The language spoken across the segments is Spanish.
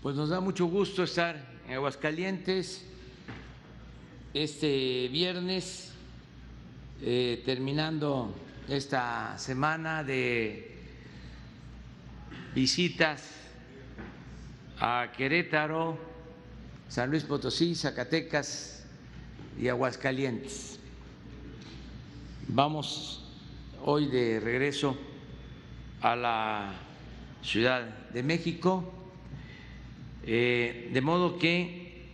Pues nos da mucho gusto estar en Aguascalientes este viernes, terminando esta semana de visitas a Querétaro, San Luis Potosí, Zacatecas y Aguascalientes. Vamos hoy de regreso a la Ciudad de México, de modo que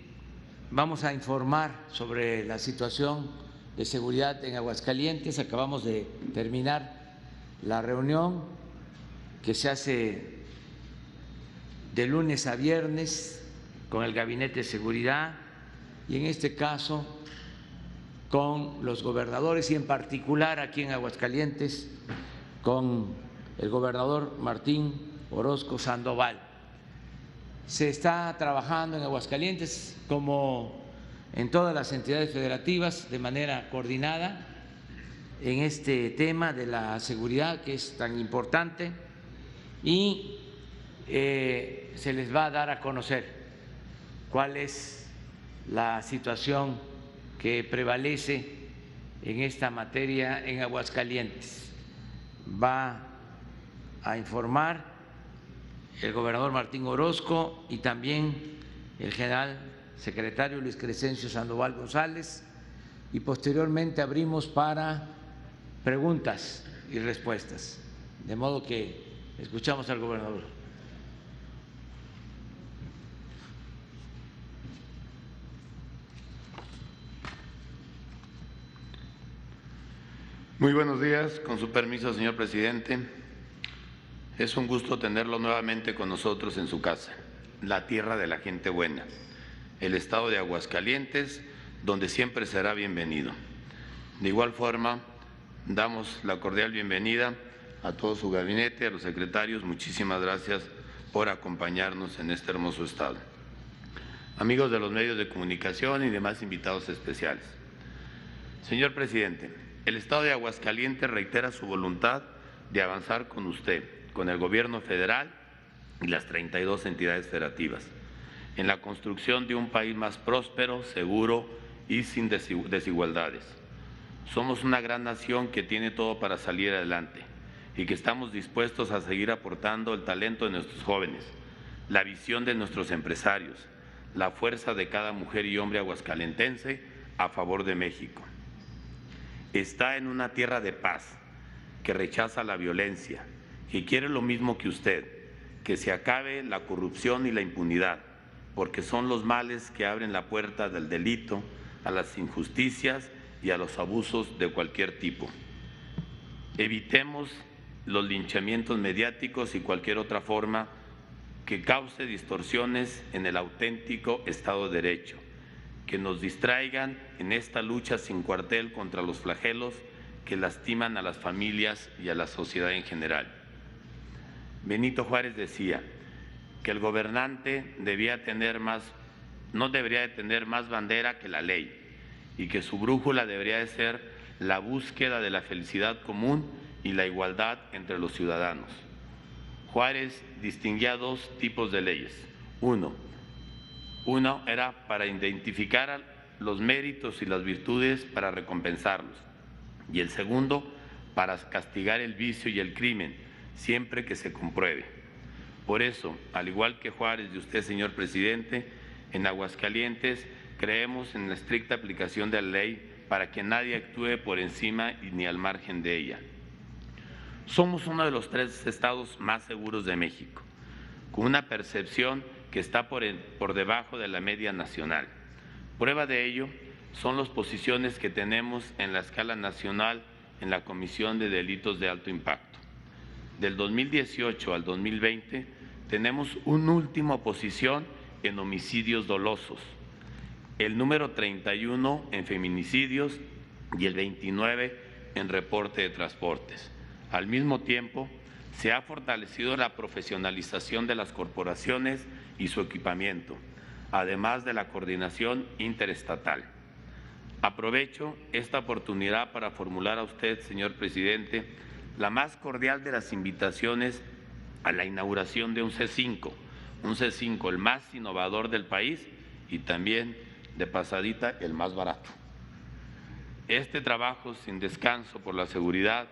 vamos a informar sobre la situación de seguridad en Aguascalientes. Acabamos de terminar la reunión que se hace de lunes a viernes con el Gabinete de Seguridad y en este caso con los gobernadores y en particular aquí en Aguascalientes con el gobernador Martín Orozco Sandoval. Se está trabajando en Aguascalientes, como en todas las entidades federativas, de manera coordinada en este tema de la seguridad que es tan importante y se les va a dar a conocer cuál es la situación que prevalece en esta materia en Aguascalientes. Va a informar el gobernador Martín Orozco y también el general secretario Luis Crescencio Sandoval González, y posteriormente abrimos para preguntas y respuestas. De modo que escuchamos al gobernador. Muy buenos días, con su permiso, señor presidente. Es un gusto tenerlo nuevamente con nosotros en su casa, la tierra de la gente buena, el estado de Aguascalientes, donde siempre será bienvenido. De igual forma, damos la cordial bienvenida a todo su gabinete, a los secretarios. Muchísimas gracias por acompañarnos en este hermoso estado. Amigos de los medios de comunicación y demás invitados especiales. Señor presidente, el estado de Aguascalientes reitera su voluntad de avanzar con usted, con el Gobierno federal y las 32 entidades federativas, en la construcción de un país más próspero, seguro y sin desigualdades. Somos una gran nación que tiene todo para salir adelante y que estamos dispuestos a seguir aportando el talento de nuestros jóvenes, la visión de nuestros empresarios, la fuerza de cada mujer y hombre aguascalentense a favor de México. Está en una tierra de paz, que rechaza la violencia, que quiere lo mismo que usted, que se acabe la corrupción y la impunidad, porque son los males que abren la puerta del delito, a las injusticias y a los abusos de cualquier tipo. Evitemos los linchamientos mediáticos y cualquier otra forma que cause distorsiones en el auténtico Estado de Derecho, que nos distraigan en esta lucha sin cuartel contra los flagelos que lastiman a las familias y a la sociedad en general. Benito Juárez decía que el gobernante no debería de tener más bandera que la ley y que su brújula debería de ser la búsqueda de la felicidad común y la igualdad entre los ciudadanos. Juárez distinguía dos tipos de leyes. Uno era para identificar los méritos y las virtudes para recompensarlos, y el segundo para castigar el vicio y el crimen siempre que se compruebe. Por eso, al igual que Juárez y usted, señor presidente, en Aguascalientes creemos en la estricta aplicación de la ley para que nadie actúe por encima ni al margen de ella. Somos uno de los 3 estados más seguros de México, con una percepción que está por debajo de la media nacional. Prueba de ello son las posiciones que tenemos en la escala nacional en la Comisión de Delitos de Alto Impacto. Del 2018 al 2020 tenemos una última posición en homicidios dolosos, el número 31 en feminicidios y el 29 en reporte de transportes. Al mismo tiempo, se ha fortalecido la profesionalización de las corporaciones y su equipamiento, además de la coordinación interestatal. Aprovecho esta oportunidad para formular a usted, señor presidente, la más cordial de las invitaciones a la inauguración de un C5, un C5 el más innovador del país y también de pasadita el más barato. Este trabajo sin descanso por la seguridad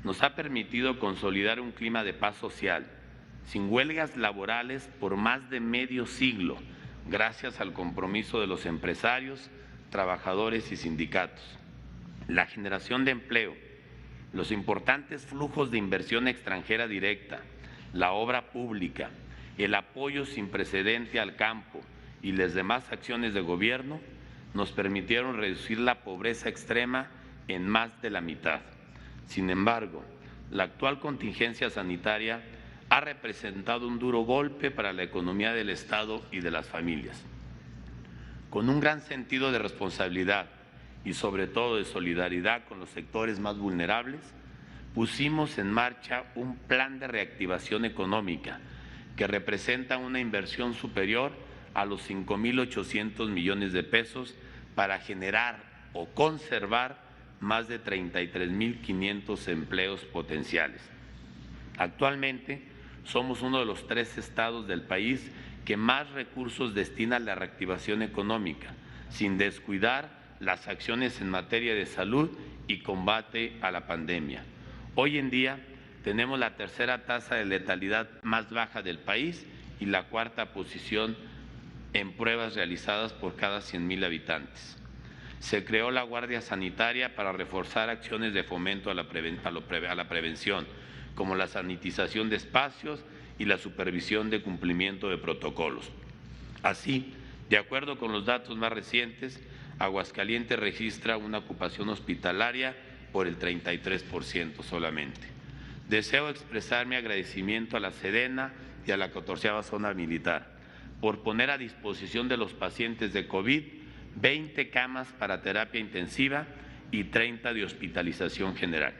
nos ha permitido consolidar un clima de paz social, sin huelgas laborales por más de medio siglo, gracias al compromiso de los empresarios, trabajadores y sindicatos. La generación de empleo, los importantes flujos de inversión extranjera directa, la obra pública, el apoyo sin precedente al campo y las demás acciones de gobierno nos permitieron reducir la pobreza extrema en más de la mitad. Sin embargo, la actual contingencia sanitaria ha representado un duro golpe para la economía del Estado y de las familias. Con un gran sentido de responsabilidad y sobre todo de solidaridad con los sectores más vulnerables, pusimos en marcha un plan de reactivación económica que representa una inversión superior a los 5.800 millones de pesos para generar o conservar más de 33.500 empleos potenciales. Actualmente somos uno de los 3 estados del país que más recursos destina a la reactivación económica, sin descuidar las acciones en materia de salud y combate a la pandemia. Hoy en día tenemos la tercera tasa de letalidad más baja del país y la cuarta posición en pruebas realizadas por cada 100.000 habitantes. Se creó la Guardia Sanitaria para reforzar acciones de fomento a la prevención, como la sanitización de espacios y la supervisión de cumplimiento de protocolos. Así, de acuerdo con los datos más recientes, Aguascalientes registra una ocupación hospitalaria por el 33% solamente. Deseo expresar mi agradecimiento a la Sedena y a la 14ª Zona Militar por poner a disposición de los pacientes de COVID 20 camas para terapia intensiva y 30 de hospitalización general.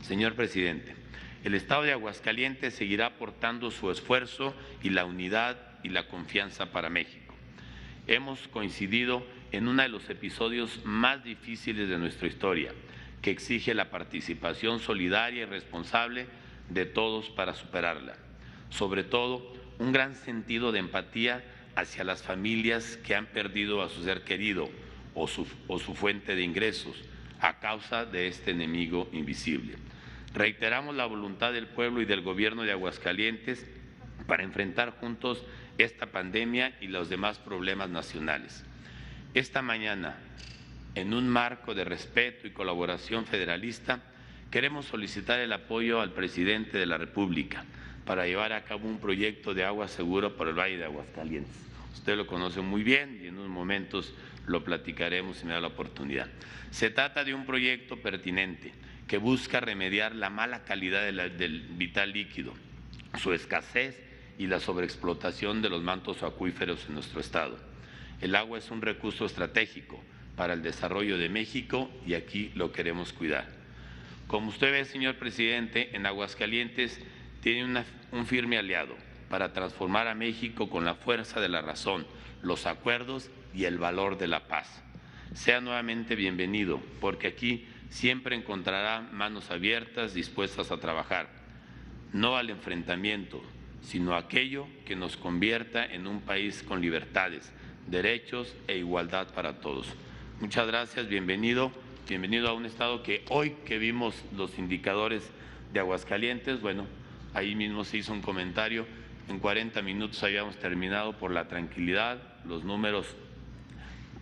Señor presidente, el Estado de Aguascalientes seguirá aportando su esfuerzo y la unidad y la confianza para México. Hemos coincidido en uno de los episodios más difíciles de nuestra historia, que exige la participación solidaria y responsable de todos para superarla. Sobre todo, un gran sentido de empatía hacia las familias que han perdido a su ser querido o su fuente de ingresos a causa de este enemigo invisible. Reiteramos la voluntad del pueblo y del gobierno de Aguascalientes para enfrentar juntos esta pandemia y los demás problemas nacionales. Esta mañana, en un marco de respeto y colaboración federalista, queremos solicitar el apoyo al presidente de la República para llevar a cabo un proyecto de agua segura para el Valle de Aguascalientes. Usted lo conoce muy bien y en unos momentos lo platicaremos si me da la oportunidad. Se trata de un proyecto pertinente que busca remediar la mala calidad del vital líquido, su escasez y la sobreexplotación de los mantos acuíferos en nuestro estado. El agua es un recurso estratégico para el desarrollo de México y aquí lo queremos cuidar. Como usted ve, señor presidente, en Aguascalientes tiene un firme aliado para transformar a México con la fuerza de la razón, los acuerdos y el valor de la paz. Sea nuevamente bienvenido, porque aquí siempre encontrará manos abiertas dispuestas a trabajar, no al enfrentamiento, sino a aquello que nos convierta en un país con libertades, derechos e igualdad para todos. Muchas gracias, bienvenido a un estado que hoy que vimos los indicadores de Aguascalientes, bueno, ahí mismo se hizo un comentario, en 40 minutos habíamos terminado por la tranquilidad, los números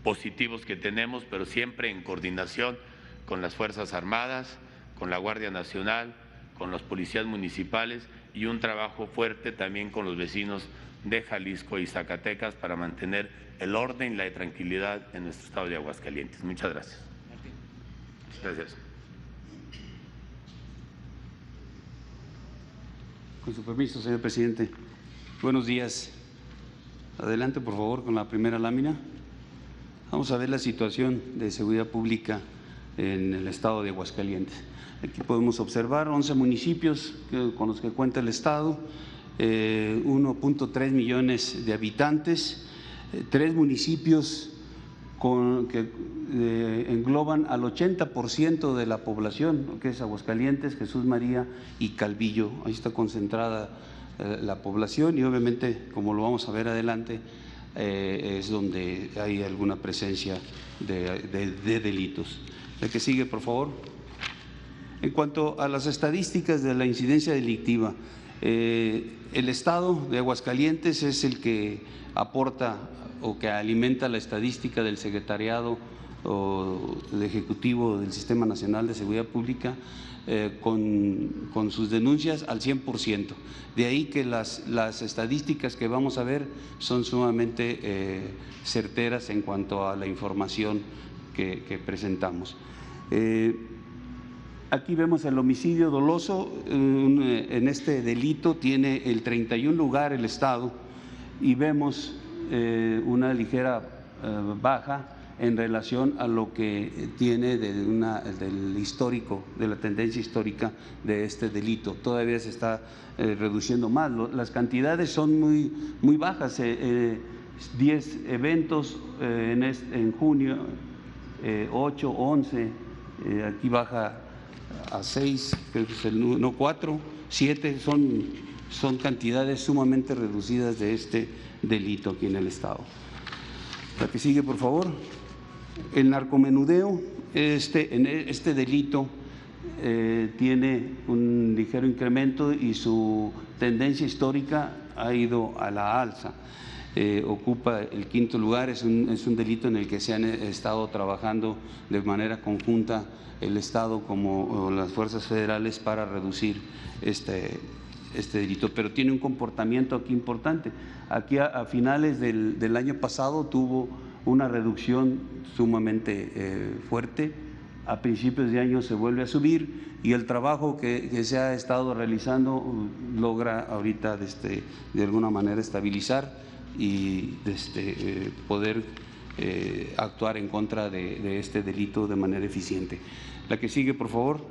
positivos que tenemos, pero siempre en coordinación con las Fuerzas Armadas, con la Guardia Nacional, con los policías municipales y un trabajo fuerte también con los vecinos de Jalisco y Zacatecas para mantener el orden y la tranquilidad en nuestro estado de Aguascalientes. Muchas gracias. Gracias. Con su permiso, señor presidente. Buenos días. Adelante, por favor, con la primera lámina. Vamos a ver la situación de seguridad pública en el estado de Aguascalientes. Aquí podemos observar 11 municipios con los que cuenta el estado, 1.3 millones de habitantes, 3 municipios que engloban al 80% de la población, que es Aguascalientes, Jesús María y Calvillo. Ahí está concentrada la población y obviamente, como lo vamos a ver adelante, es donde hay alguna presencia de delitos. La que sigue, por favor. En cuanto a las estadísticas de la incidencia delictiva, el Estado de Aguascalientes es el que aporta o que alimenta la estadística del Secretariado o del Ejecutivo del Sistema Nacional de Seguridad Pública con sus denuncias al 100%. De ahí que las estadísticas que vamos a ver son sumamente certeras en cuanto a la información que presentamos. Aquí vemos el homicidio doloso. En este delito tiene el 31 lugar el Estado y vemos una ligera baja en relación a lo que tiene del histórico, de la tendencia histórica de este delito. Todavía se está reduciendo más. Las cantidades son muy bajas. 10 eventos en junio, 8, 11, aquí baja a 6, no 4, 7, son cantidades sumamente reducidas de este delito aquí en el Estado. La que sigue, por favor. El narcomenudeo, este delito tiene un ligero incremento y su tendencia histórica ha ido a la alza. Ocupa el 5º lugar, es un delito en el que se han estado trabajando de manera conjunta el Estado como las fuerzas federales para reducir este delito, pero tiene un comportamiento aquí importante. Aquí a finales del año pasado tuvo una reducción sumamente fuerte, a principios de año se vuelve a subir y el trabajo que se ha estado realizando logra ahorita de alguna manera estabilizar y poder actuar en contra de este delito de manera eficiente. La que sigue, por favor.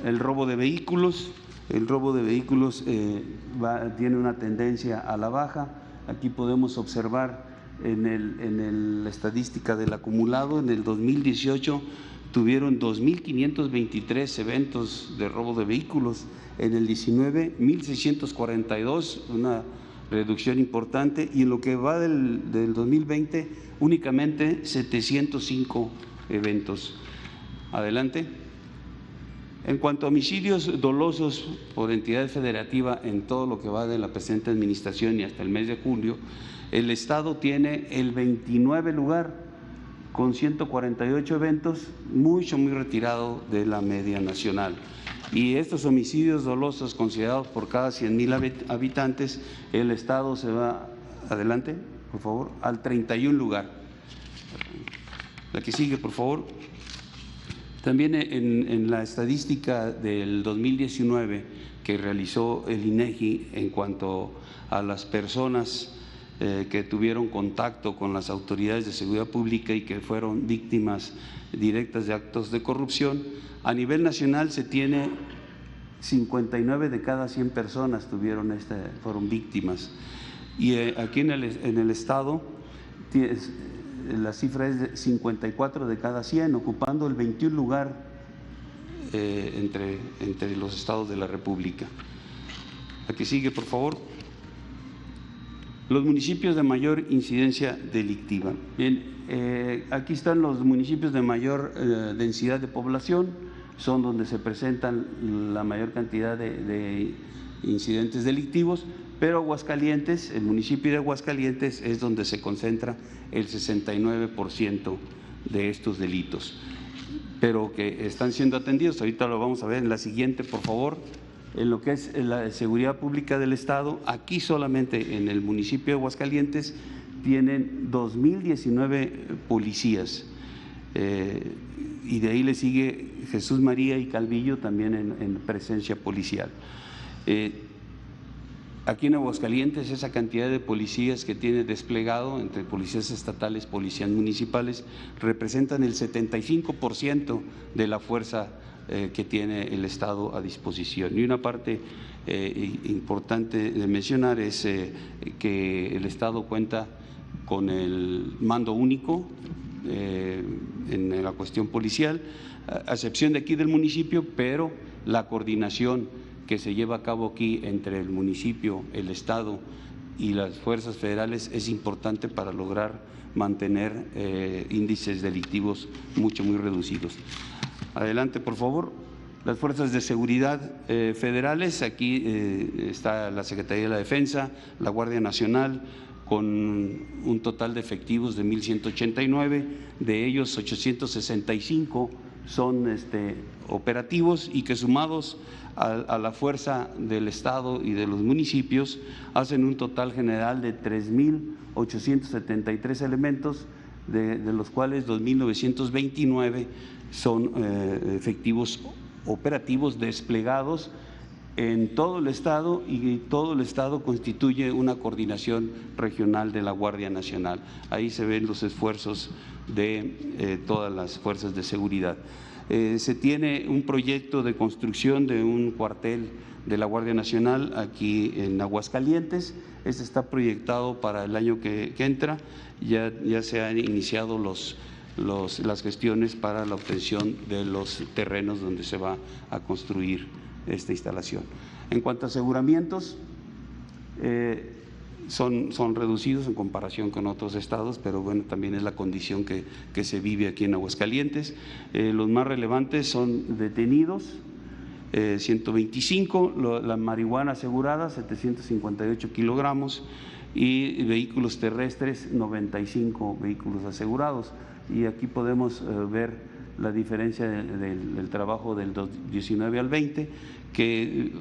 El robo de vehículos. El robo de vehículos tiene una tendencia a la baja. Aquí podemos observar en la estadística del acumulado, en el 2018 tuvieron 2.523 eventos de robo de vehículos, en el 19 1.642, una reducción importante, y en lo que va del 2020 únicamente 705 eventos. Adelante. En cuanto a homicidios dolosos por entidad federativa en todo lo que va de la presente administración y hasta el mes de julio, el Estado tiene el 29 lugar con 148 eventos, muy retirado de la media nacional. Y estos homicidios dolosos considerados por cada 100,000 habitantes, el Estado se va, adelante, por favor, al 31 lugar. La que sigue, por favor. También en la estadística del 2019 que realizó el INEGI en cuanto a las personas que tuvieron contacto con las autoridades de seguridad pública y que fueron víctimas directas de actos de corrupción, a nivel nacional se tiene 59 de cada 100 personas fueron víctimas. Y aquí en el Estado la cifra es de 54 de cada 100, ocupando el 21 lugar entre los estados de la República. La que sigue, por favor. Los municipios de mayor incidencia delictiva. Bien, aquí están los municipios de mayor densidad de población, son donde se presentan la mayor cantidad de incidentes delictivos, pero Aguascalientes, el municipio de Aguascalientes es donde se concentra el 69% de estos delitos, pero que están siendo atendidos. Ahorita lo vamos a ver en la siguiente, por favor. En lo que es la seguridad pública del Estado, aquí solamente en el municipio de Aguascalientes tienen 2.019 policías y de ahí le sigue Jesús María y Calvillo también en presencia policial. Aquí en Aguascalientes esa cantidad de policías que tiene desplegado entre policías estatales, policías municipales, representan el 75% de la fuerza que tiene el Estado a disposición. Y una parte importante de mencionar es que el Estado cuenta con el mando único en la cuestión policial, a excepción de aquí del municipio, pero la coordinación que se lleva a cabo aquí entre el municipio, el Estado y las fuerzas federales es importante para lograr mantener índices delictivos muy reducidos. Adelante, por favor. Las fuerzas de seguridad federales, aquí está la Secretaría de la Defensa, la Guardia Nacional, con un total de efectivos de 1,189, de ellos 865 son operativos y que sumados a la fuerza del Estado y de los municipios hacen un total general de 3,873 elementos, de los cuales 2,929 son efectivos operativos desplegados en todo el Estado, y todo el Estado constituye una coordinación regional de la Guardia Nacional. Ahí se ven los esfuerzos de todas las fuerzas de seguridad. Se tiene un proyecto de construcción de un cuartel de la Guardia Nacional aquí en Aguascalientes. Este está proyectado para el año que entra. Ya se han iniciado las gestiones para la obtención de los terrenos donde se va a construir esta instalación. En cuanto a aseguramientos, son reducidos en comparación con otros estados, pero bueno, también es la condición que se vive aquí en Aguascalientes. Los más relevantes son detenidos, 125, la marihuana asegurada, 758 kilogramos, y vehículos terrestres, 95 vehículos asegurados. Y aquí podemos ver la diferencia del trabajo del 19 al 20, que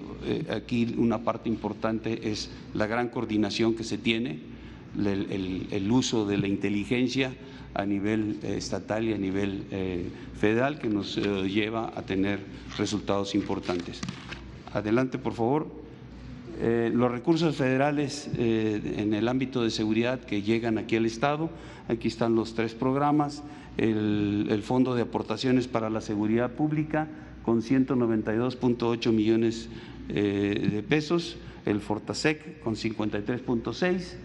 aquí una parte importante es la gran coordinación que se tiene, el uso de la inteligencia a nivel estatal y a nivel federal, que nos lleva a tener resultados importantes. Adelante, por favor. Los recursos federales en el ámbito de seguridad que llegan aquí al Estado, aquí están los 3 programas, el Fondo de Aportaciones para la Seguridad Pública con 192.8 millones de pesos, el Fortasec con 53.6,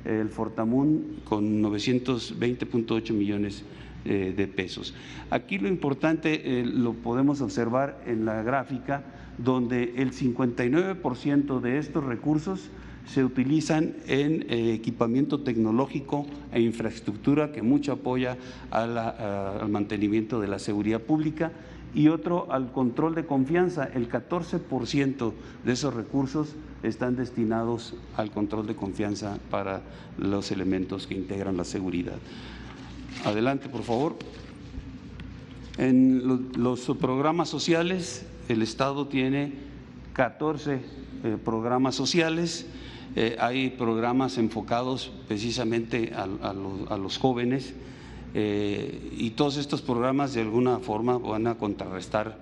el Fortamun con 920.8 millones de pesos. Aquí lo importante lo podemos observar en la gráfica, donde el 59% de estos recursos se utilizan en equipamiento tecnológico e infraestructura que mucho apoya al mantenimiento de la seguridad pública, y otro al control de confianza. El 14% de esos recursos están destinados al control de confianza para los elementos que integran la seguridad. Adelante, por favor. En los programas sociales, el Estado tiene 14 programas sociales. Hay programas enfocados precisamente a los jóvenes, y todos estos programas de alguna forma van a contrarrestar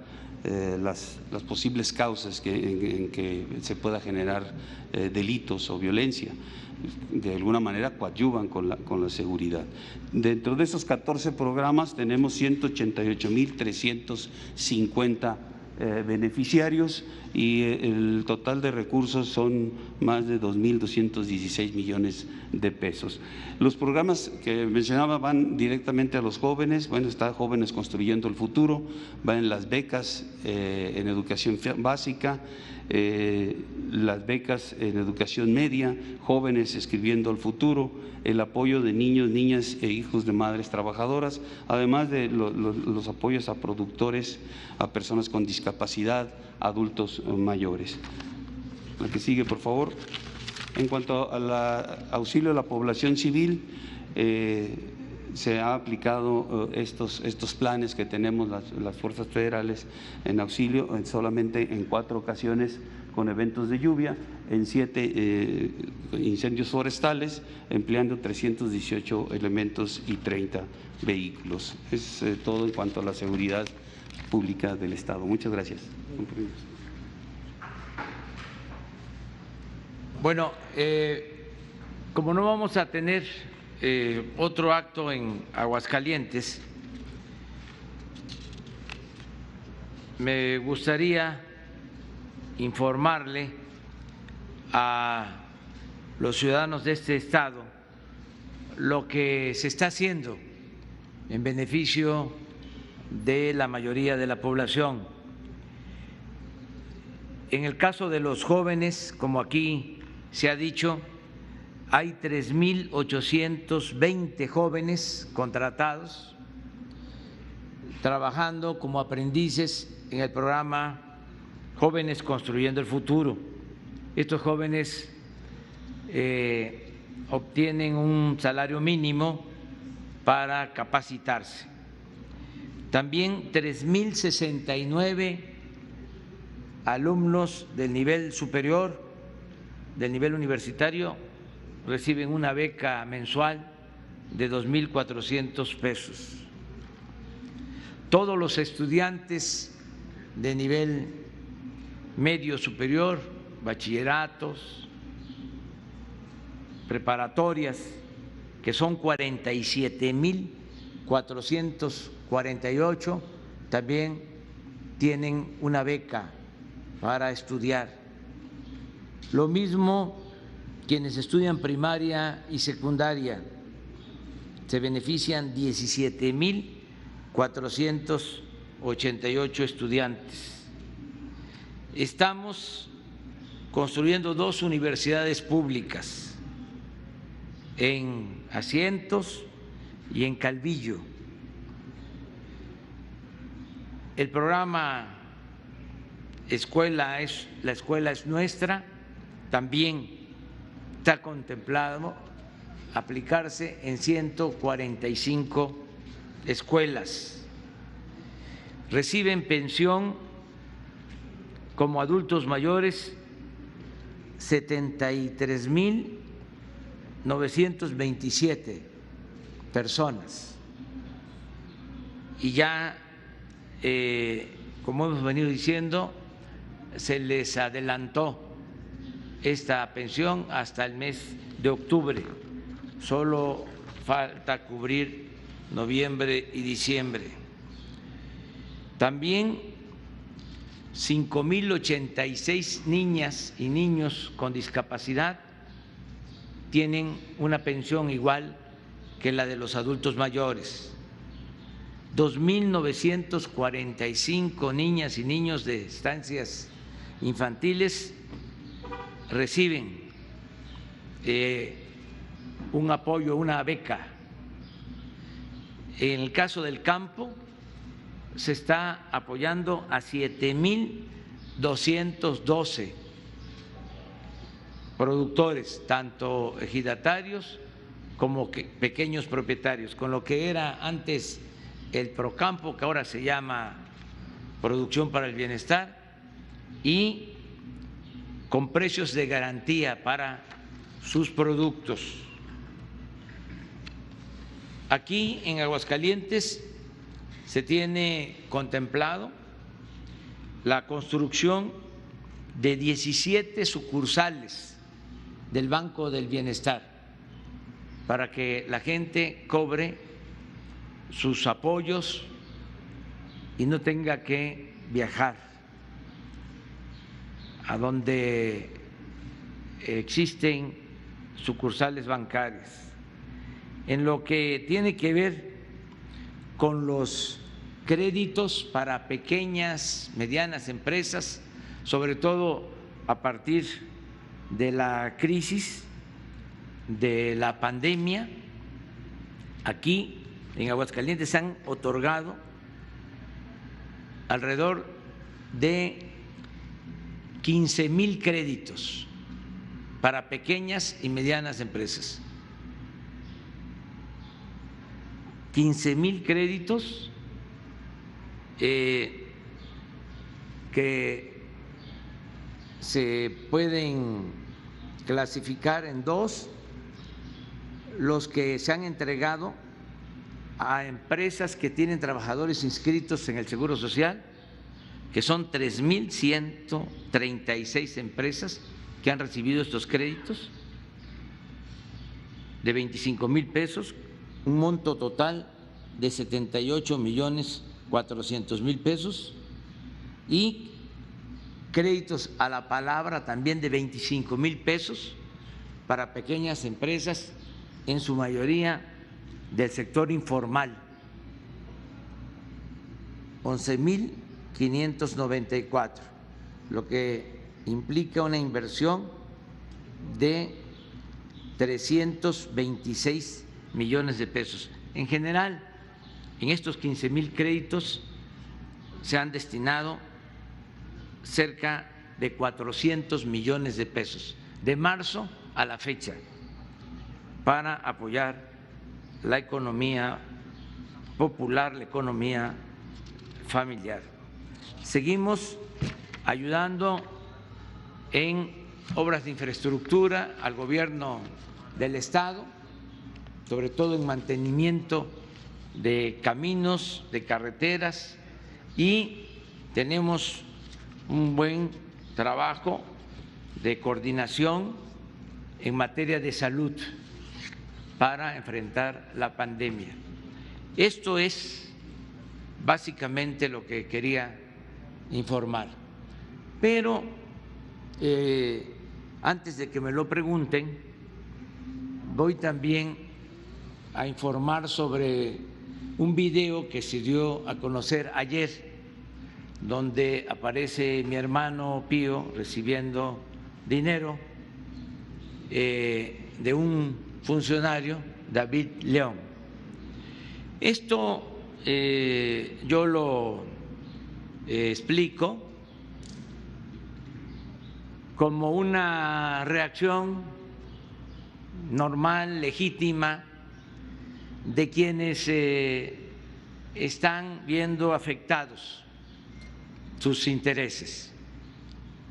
las posibles causas en que se pueda generar delitos o violencia. De alguna manera coadyuvan con la seguridad. Dentro de esos 14 programas tenemos 188,350 beneficiarios, y el total de recursos son más de 2,216 millones de pesos. Los programas que mencionaba van directamente a los jóvenes. Bueno, está Jóvenes Construyendo el Futuro, va en las becas en educación básica, las becas en educación media, Jóvenes Escribiendo el Futuro, el apoyo de niños, niñas e hijos de madres trabajadoras, además de los apoyos a productores, a personas con discapacidad, adultos mayores. La que sigue, por favor. En cuanto al auxilio a la población civil, se ha aplicado estos planes que tenemos las fuerzas federales en auxilio solamente en 4 ocasiones con eventos de lluvia, en 7 incendios forestales, empleando 318 elementos y 30 vehículos. Es todo en cuanto a la seguridad pública del Estado. Muchas gracias. Bueno, como no vamos a tener otro acto en Aguascalientes, me gustaría informarle a los ciudadanos de este estado lo que se está haciendo en beneficio de la mayoría de la población. En el caso de los jóvenes, como aquí se ha dicho, hay 3.820 jóvenes contratados trabajando como aprendices en el programa Jóvenes Construyendo el Futuro. Estos jóvenes obtienen un salario mínimo para capacitarse. También 3.069 alumnos del nivel superior, del nivel universitario, reciben una beca mensual de 2.400 pesos. Todos los estudiantes de nivel medio superior, bachilleratos, preparatorias, que son 47.448, también tienen una beca para estudiar. Lo mismo quienes estudian primaria y secundaria, se benefician 17.488 estudiantes. Estamos construyendo 2 universidades públicas en Asientos y en Calvillo. El programa La Escuela es Nuestra también está contemplado aplicarse en 145 escuelas. Reciben pensión como adultos mayores 73.927 personas. Y ya, como hemos venido diciendo, se les adelantó esta pensión hasta el mes de octubre. Solo falta cubrir noviembre y diciembre. También 5.086 niñas y niños con discapacidad tienen una pensión igual que la de los adultos mayores. 2.945 niñas y niños de estancias infantiles reciben un apoyo, una beca. En el caso del campo, se está apoyando a 7.212 productores, tanto ejidatarios como pequeños propietarios, con lo que era antes el Procampo, que ahora se llama Producción para el Bienestar, y con precios de garantía para sus productos. Aquí en Aguascalientes se tiene contemplado la construcción de 17 sucursales del Banco del Bienestar para que la gente cobre sus apoyos y no tenga que viajar a donde existen sucursales bancarias. En lo que tiene que ver con los créditos para pequeñas, medianas empresas, sobre todo a partir de la crisis de la pandemia, aquí en Aguascalientes se han otorgado alrededor de 15,000 créditos para pequeñas y medianas empresas. 15,000 créditos que se pueden clasificar en dos: los que se han entregado a empresas que tienen trabajadores inscritos en el Seguro Social, que son 3.136 empresas que han recibido estos créditos de 25,000 pesos, un monto total de 78.400.000 pesos, y créditos a la palabra también de 25,000 pesos para pequeñas empresas, en su mayoría del sector informal, 11,594, lo que implica una inversión de 326 millones de pesos. En general, en estos 15,000 créditos se han destinado cerca de 400 millones de pesos, de marzo a la fecha, para apoyar la economía popular, la economía familiar. Seguimos ayudando en obras de infraestructura al gobierno del Estado, sobre todo en mantenimiento de caminos, de carreteras, y tenemos un buen trabajo de coordinación en materia de salud para enfrentar la pandemia. Esto es básicamente lo que quería informar. Pero antes de que me lo pregunten, voy también a informar sobre un video que se dio a conocer ayer, donde aparece mi hermano Pío recibiendo dinero de un funcionario, David León. Esto yo lo explico como una reacción normal, legítima, de quienes están viendo afectados sus intereses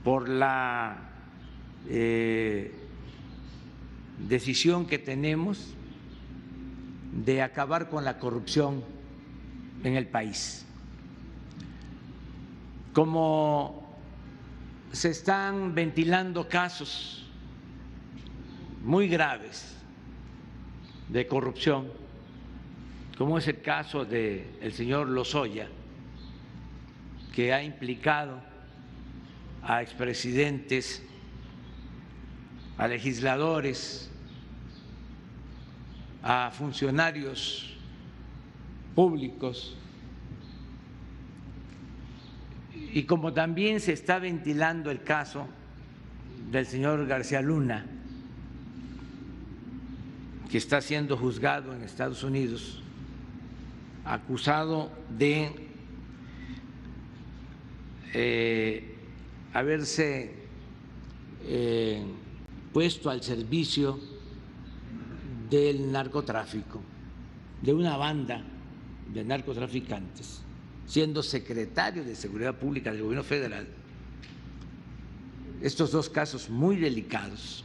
por la decisión que tenemos de acabar con la corrupción en el país. Como se están ventilando casos muy graves de corrupción, como es el caso del señor Lozoya, que ha implicado a expresidentes, a legisladores, a funcionarios públicos, y como también se está ventilando el caso del señor García Luna, que está siendo juzgado en Estados Unidos, acusado de haberse puesto al servicio del narcotráfico, de una banda de narcotraficantes, siendo secretario de Seguridad Pública del Gobierno Federal. Estos dos casos muy delicados.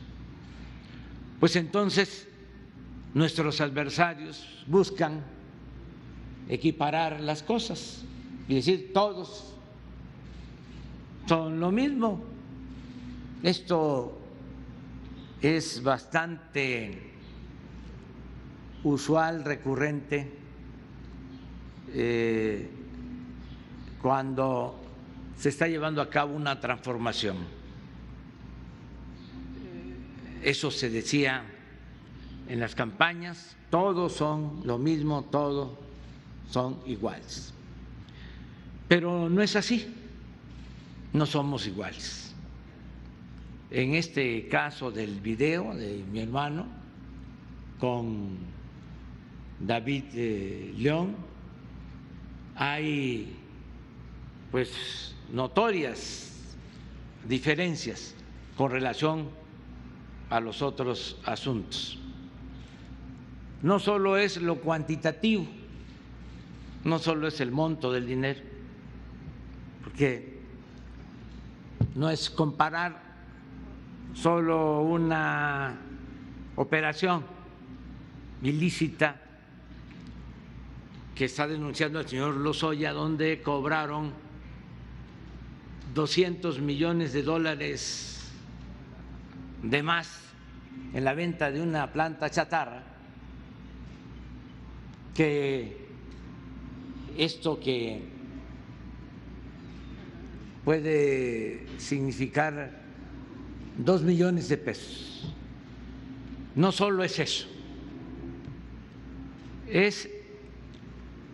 Pues entonces nuestros adversarios buscan equiparar las cosas y decir todos son lo mismo. Esto es bastante usual, recurrente, cuando se está llevando a cabo una transformación. Eso se decía en las campañas, todos son lo mismo, todos son iguales. Pero no es así, no somos iguales. En este caso del video de mi hermano con David León, hay pues notorias diferencias con relación a los otros asuntos. No solo es lo cuantitativo, no solo es el monto del dinero, porque no es comparar solo una operación ilícita que está denunciando el señor Lozoya, donde cobraron $200 millones de más en la venta de una planta chatarra, que esto que puede significar 2 millones de pesos. No solo es eso, es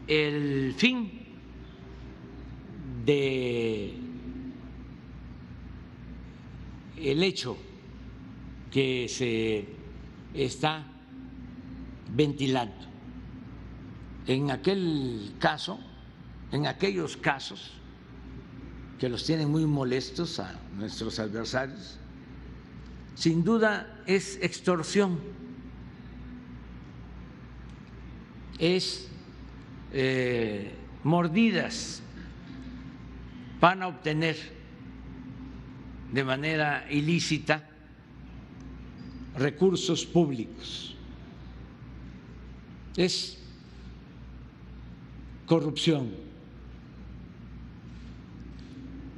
el fin de el hecho que se está ventilando. En aquel caso, en aquellos casos que los tienen muy molestos a nuestros adversarios, sin duda es extorsión, es mordidas, van a obtener de manera ilícita recursos públicos, es corrupción.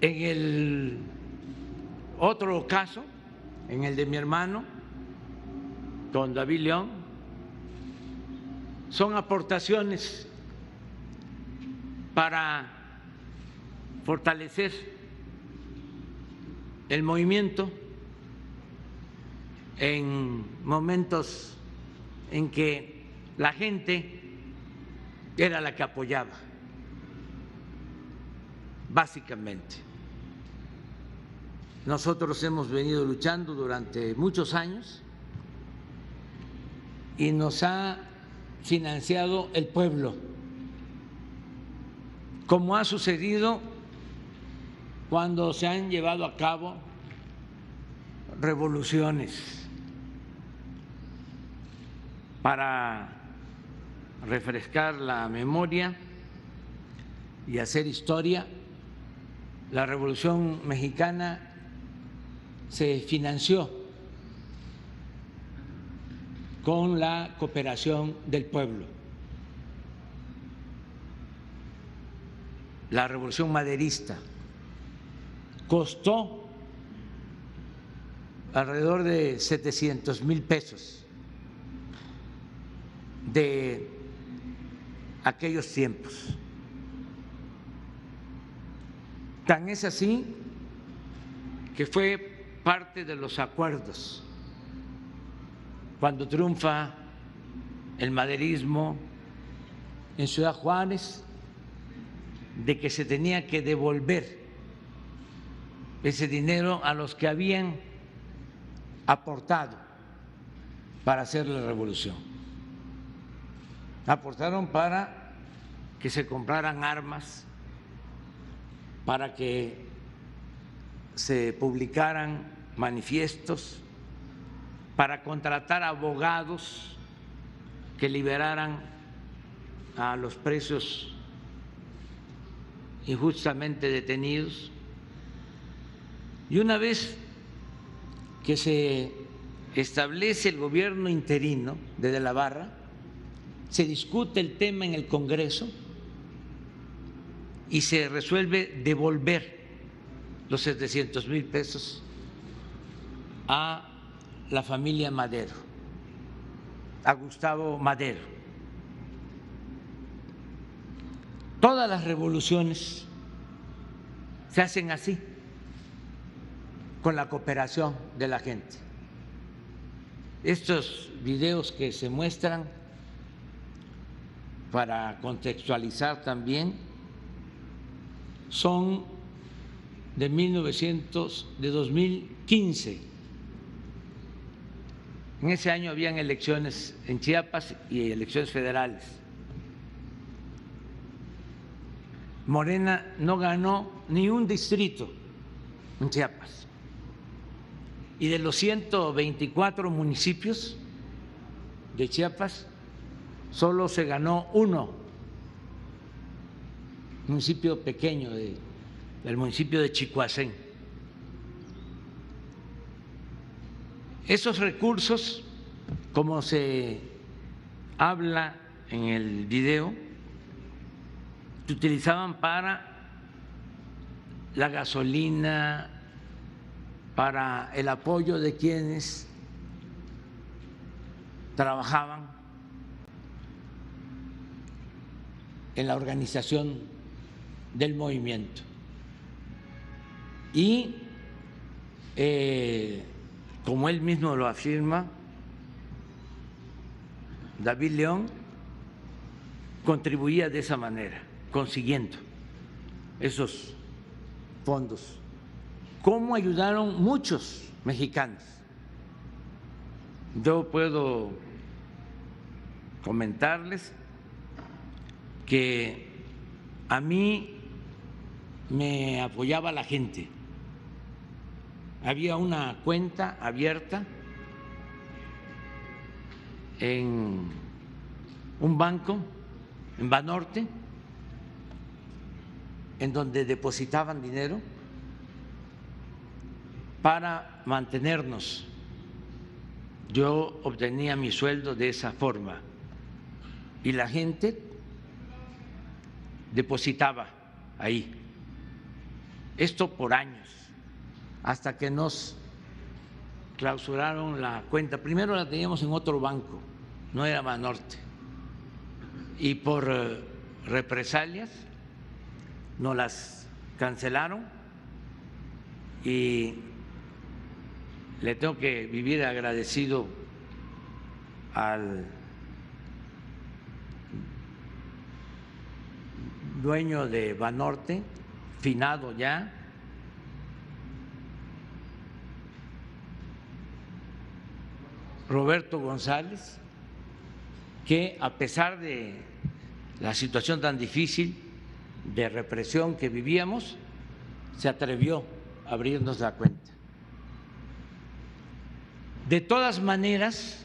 En el otro caso, en el de mi hermano, don David León, son aportaciones para fortalecer el movimiento en momentos en que la gente era la que apoyaba, básicamente. Nosotros hemos venido luchando durante muchos años y nos ha financiado el pueblo, como ha sucedido cuando se han llevado a cabo revoluciones. Para refrescar la memoria y hacer historia, la Revolución Mexicana se financió con la cooperación del pueblo. La Revolución Maderista costó alrededor de 700,000 pesos de aquellos tiempos. Tan es así que fue parte de los acuerdos cuando triunfa el maderismo en Ciudad Juárez, de que se tenía que devolver ese dinero a los que habían aportado para hacer la revolución. Aportaron para que se compraran armas, para que se publicaran manifiestos, para contratar abogados que liberaran a los presos injustamente detenidos. Y una vez que se establece el gobierno interino de De la Barra, se discute el tema en el Congreso y se resuelve devolver los 700,000 pesos a la familia Madero, a Gustavo Madero. Todas las revoluciones se hacen así, con la cooperación de la gente. Estos videos que se muestran, para contextualizar también, son de 2015. En ese año habían elecciones en Chiapas y elecciones federales. Morena no ganó ni un distrito en Chiapas. Y de los 124 municipios de Chiapas, solo se ganó uno, municipio pequeño del municipio de Chicoacén. Esos recursos, como se habla en el video, se utilizaban para la gasolina, para el apoyo de quienes trabajaban en la organización del movimiento. Y como él mismo lo afirma, David León contribuía de esa manera, consiguiendo esos fondos. ¿Cómo ayudaron muchos mexicanos. Yo puedo comentarles que a mí me apoyaba la gente. Había una cuenta abierta en un banco en Banorte, en donde depositaban dinero para mantenernos. Yo obtenía mi sueldo de esa forma y la gente depositaba ahí. Esto por años, hasta que nos clausuraron la cuenta. Primero la teníamos en otro banco, no era Banorte, y por represalias nos las cancelaron y le tengo que vivir agradecido al dueño de Banorte, finado ya, Roberto González, que a pesar de la situación tan difícil de represión que vivíamos, se atrevió a abrirnos la cuenta. De todas maneras,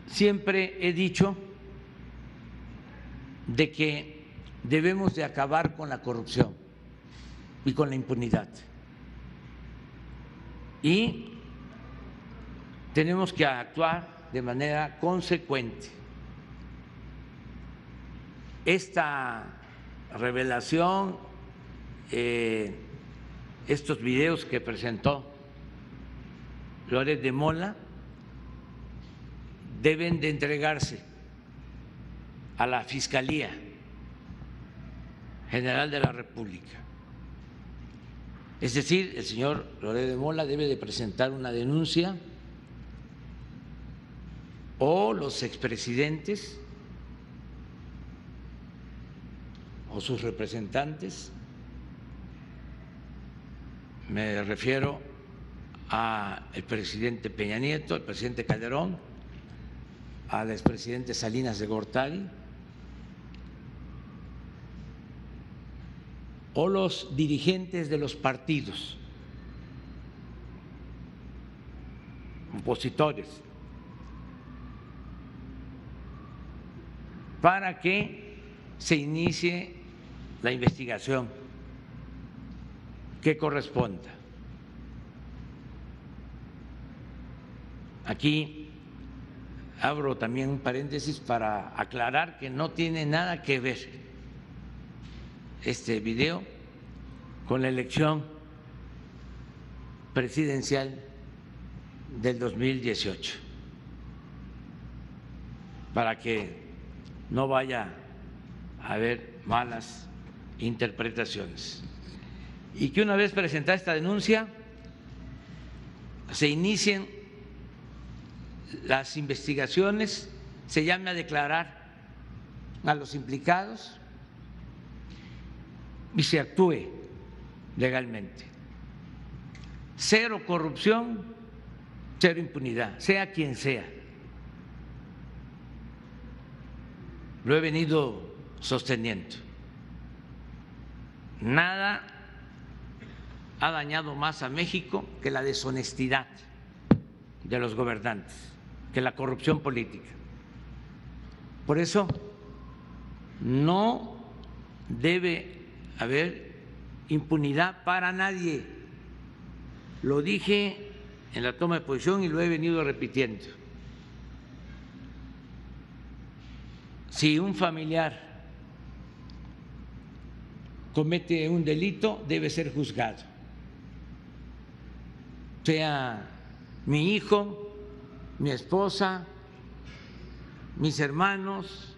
siempre he dicho de que debemos de acabar con la corrupción y con la impunidad. Y tenemos que actuar de manera consecuente. Esta revelación, estos videos que presentó Loret de Mola, deben de entregarse a la Fiscalía General de la República. Es decir, el señor Loret de Mola debe de presentar una denuncia, o los expresidentes o sus representantes, me refiero al presidente Peña Nieto, al presidente Calderón, al expresidente Salinas de Gortari, o los dirigentes de los partidos opositores, para que se inicie la investigación que corresponda. Aquí abro también un paréntesis para aclarar que no tiene nada que ver este video con la elección presidencial del 2018, para que no vaya a haber malas interpretaciones. Y que una vez presentada esta denuncia, se inicien las investigaciones, se llame a declarar a los implicados y se actúe legalmente. Cero corrupción, cero impunidad, sea quien sea. Lo he venido sosteniendo. Nada ha dañado más a México que la deshonestidad de los gobernantes, que la corrupción política. Por eso no debe haber impunidad para nadie. Lo dije en la toma de posición y lo he venido repitiendo. Si un familiar comete un delito, debe ser juzgado, sea mi hijo, mi esposa, mis hermanos,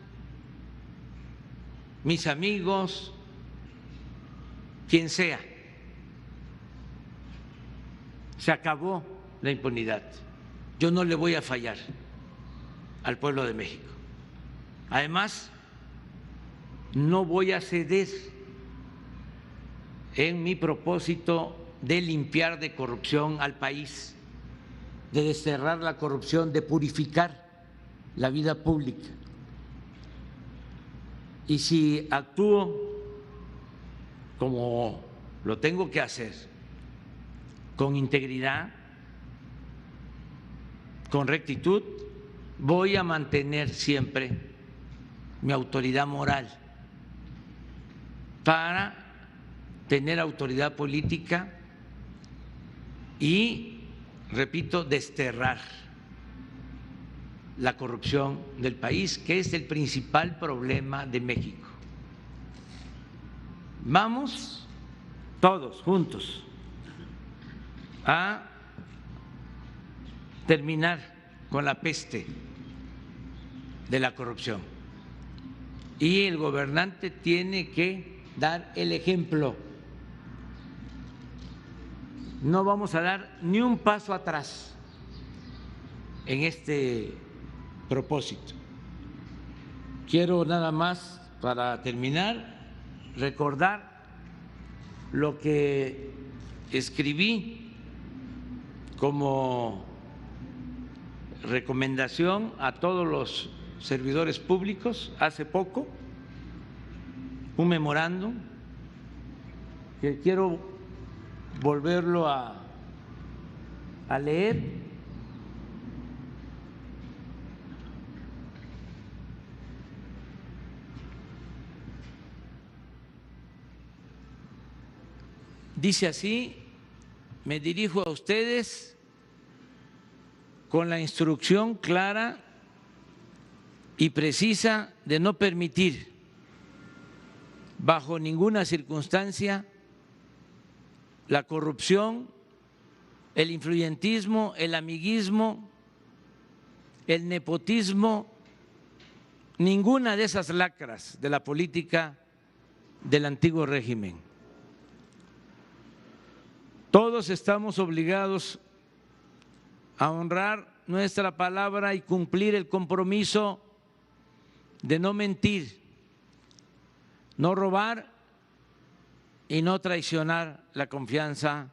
mis amigos, quien sea. Se acabó la impunidad. Yo no le voy a fallar al pueblo de México. Además, no voy a ceder en mi propósito de limpiar de corrupción al país, de desterrar la corrupción, de purificar la vida pública. Y si actúo como lo tengo que hacer, con integridad, con rectitud, voy a mantener siempre mi autoridad moral para tener autoridad política y, repito, desterrar la corrupción del país, que es el principal problema de México. Vamos todos juntos a terminar con la peste de la corrupción. Y el gobernante tiene que dar el ejemplo. No vamos a dar ni un paso atrás en este propósito. Quiero nada más, para terminar, recordar lo que escribí como recomendación a todos los servidores públicos hace poco, un memorándum que quiero volverlo a leer. Dice así: me dirijo a ustedes con la instrucción clara y precisa de no permitir bajo ninguna circunstancia la corrupción, el influyentismo, el amiguismo, el nepotismo, ninguna de esas lacras de la política del antiguo régimen. Todos estamos obligados a honrar nuestra palabra y cumplir el compromiso de no mentir, no robar y no traicionar la confianza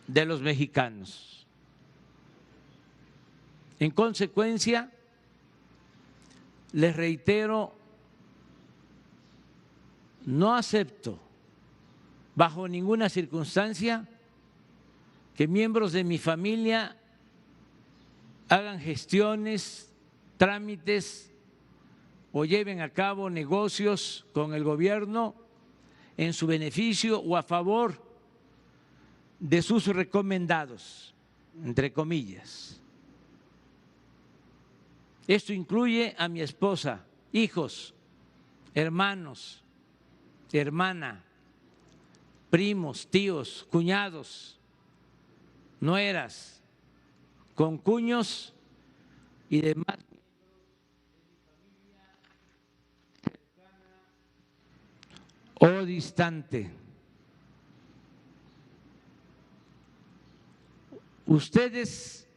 de los mexicanos. En consecuencia, les reitero, no acepto bajo ninguna circunstancia que miembros de mi familia hagan gestiones, trámites o lleven a cabo negocios con el gobierno en su beneficio o a favor de sus recomendados, entre comillas. Esto incluye a mi esposa, hijos, hermanos, hermana, primos, tíos, cuñados, nueras, concuños y demás o distante. Ustedes,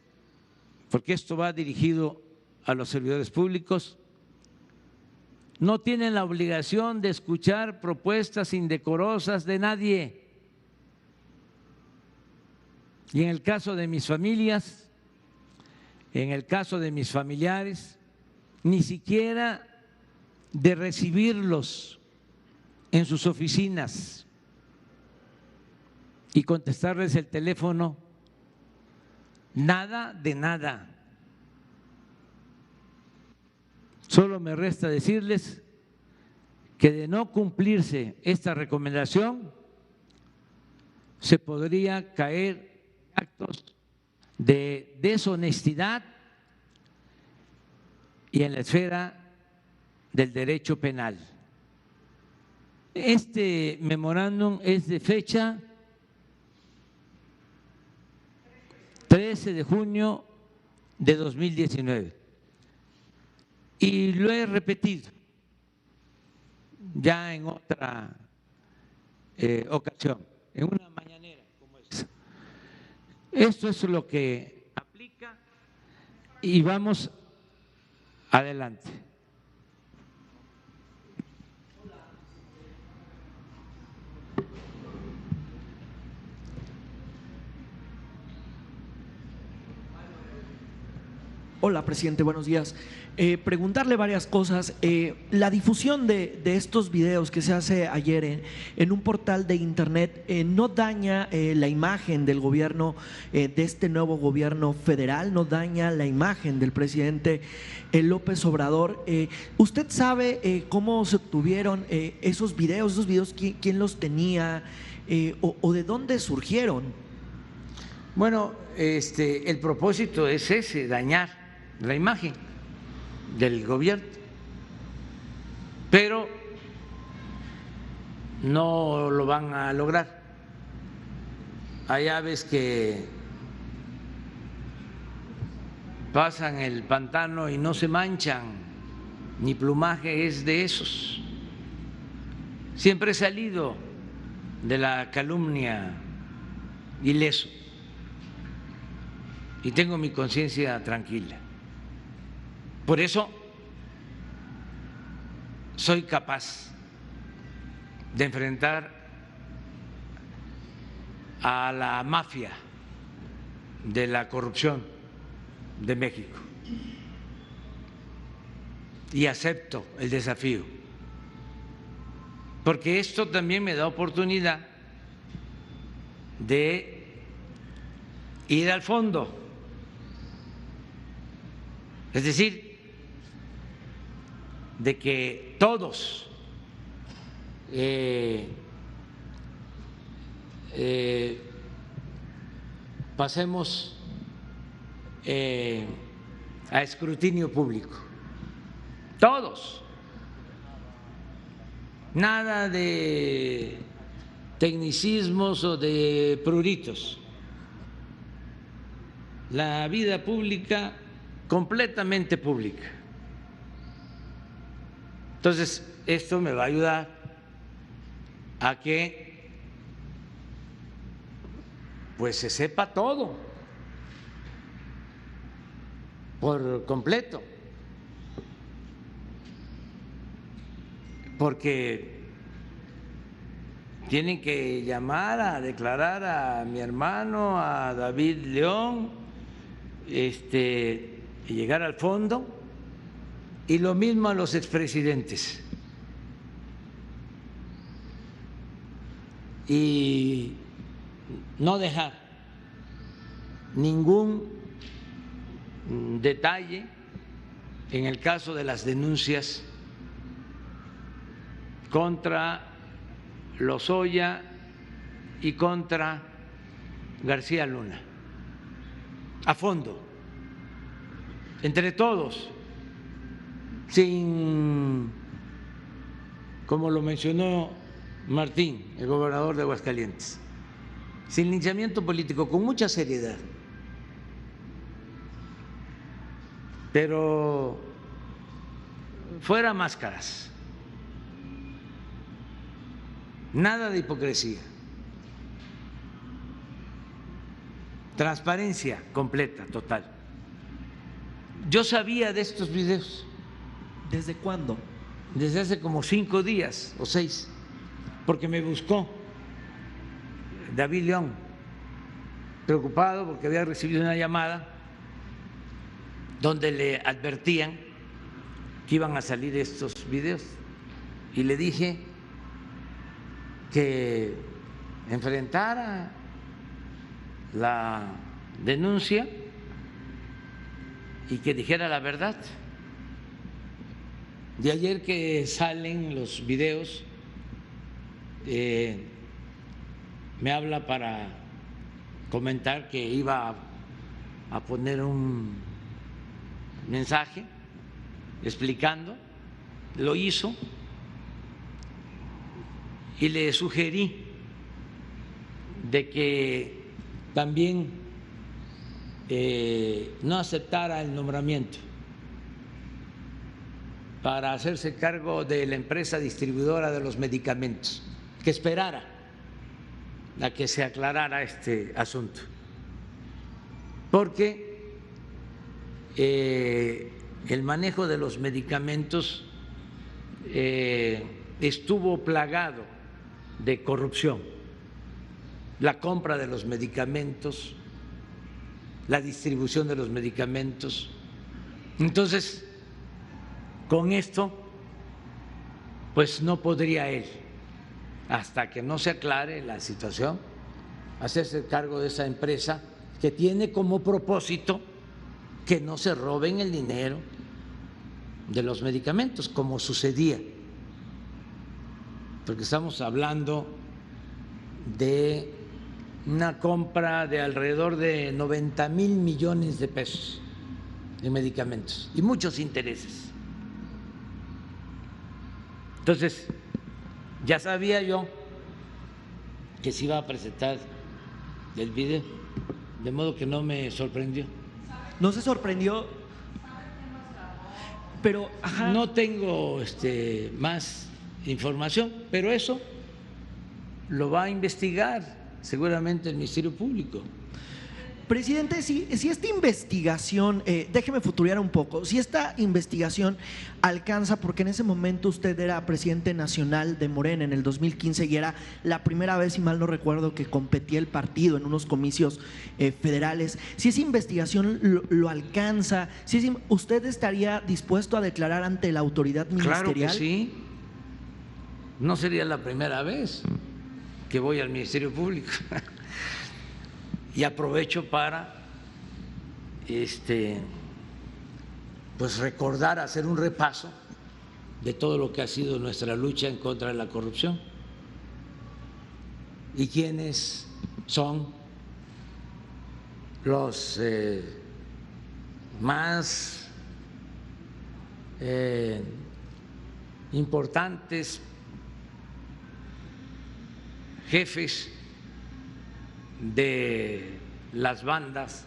porque esto va dirigido a los servidores públicos, no tienen la obligación de escuchar propuestas indecorosas de nadie. Y en el caso de mis familias, en el caso de mis familiares, ni siquiera de recibirlos en sus oficinas y contestarles el teléfono, nada de nada. Solo me resta decirles que de no cumplirse esta recomendación, se podría caer en actos de deshonestidad y en la esfera del derecho penal. Este memorándum es de fecha 13 de junio de 2019 y lo he repetido ya en otra ocasión, en una mañanera como esta. Esto es lo que aplica y vamos adelante. Hola, presidente, buenos días. Preguntarle varias cosas. La difusión de estos videos que se hace ayer en un portal de internet no daña la imagen del gobierno, de este nuevo gobierno federal, no daña la imagen del presidente López Obrador. ¿Usted sabe cómo se obtuvieron esos videos? ¿Quién los tenía o de dónde surgieron? Bueno, el propósito es ese, dañar la imagen del gobierno, pero no lo van a lograr. Hay aves que pasan el pantano y no se manchan, mi plumaje es de esos. Siempre he salido de la calumnia ileso y tengo mi conciencia tranquila. Por eso soy capaz de enfrentar a la mafia de la corrupción de México y acepto el desafío, porque esto también me da oportunidad de ir al fondo, es decir, de que todos pasemos a escrutinio público, todos, nada de tecnicismos o de pruritos, la vida pública completamente pública. Entonces, esto me va a ayudar a que pues se sepa todo por completo, porque tienen que llamar a declarar a mi hermano, a David León, y llegar al fondo. Y lo mismo a los expresidentes. Y no dejar ningún detalle en el caso de las denuncias contra Lozoya y contra García Luna. A fondo, entre todos, sin, como lo mencionó Martín, el gobernador de Aguascalientes, sin linchamiento político, con mucha seriedad, pero fuera máscaras, nada de hipocresía, transparencia completa, total. Yo sabía de estos videos. ¿Desde cuándo? Desde hace como 5 días o 6, porque me buscó David León, preocupado porque había recibido una llamada donde le advertían que iban a salir estos videos, y le dije que enfrentara la denuncia y que dijera la verdad. De ayer que salen los videos, me habla para comentar que iba a poner un mensaje explicando, lo hizo, y le sugerí de que también no aceptara el nombramiento para hacerse cargo de la empresa distribuidora de los medicamentos, que esperara a que se aclarara este asunto, porque el manejo de los medicamentos estuvo plagado de corrupción, la compra de los medicamentos, la distribución de los medicamentos, Entonces, con esto, pues no podría él, hasta que no se aclare la situación, hacerse cargo de esa empresa que tiene como propósito que no se roben el dinero de los medicamentos, como sucedía, porque estamos hablando de una compra de alrededor de 90,000 millones de pesos de medicamentos y muchos intereses. Entonces, ya sabía yo que se iba a presentar el video, de modo que no me sorprendió. ¿No se sorprendió? Pero, ajá. No tengo más información, pero eso lo va a investigar seguramente el Ministerio Público. Presidente, si esta investigación, déjeme futurear un poco, si esta investigación alcanza, porque en ese momento usted era presidente nacional de Morena en el 2015 y era la primera vez, si mal no recuerdo, que competía el partido en unos comicios federales, si esa investigación lo alcanza, ¿usted estaría dispuesto a declarar ante la autoridad ministerial? Claro que sí, no sería la primera vez que voy al Ministerio Público. Y aprovecho para pues recordar, hacer un repaso de todo lo que ha sido nuestra lucha en contra de la corrupción y quiénes son los más importantes jefes de las bandas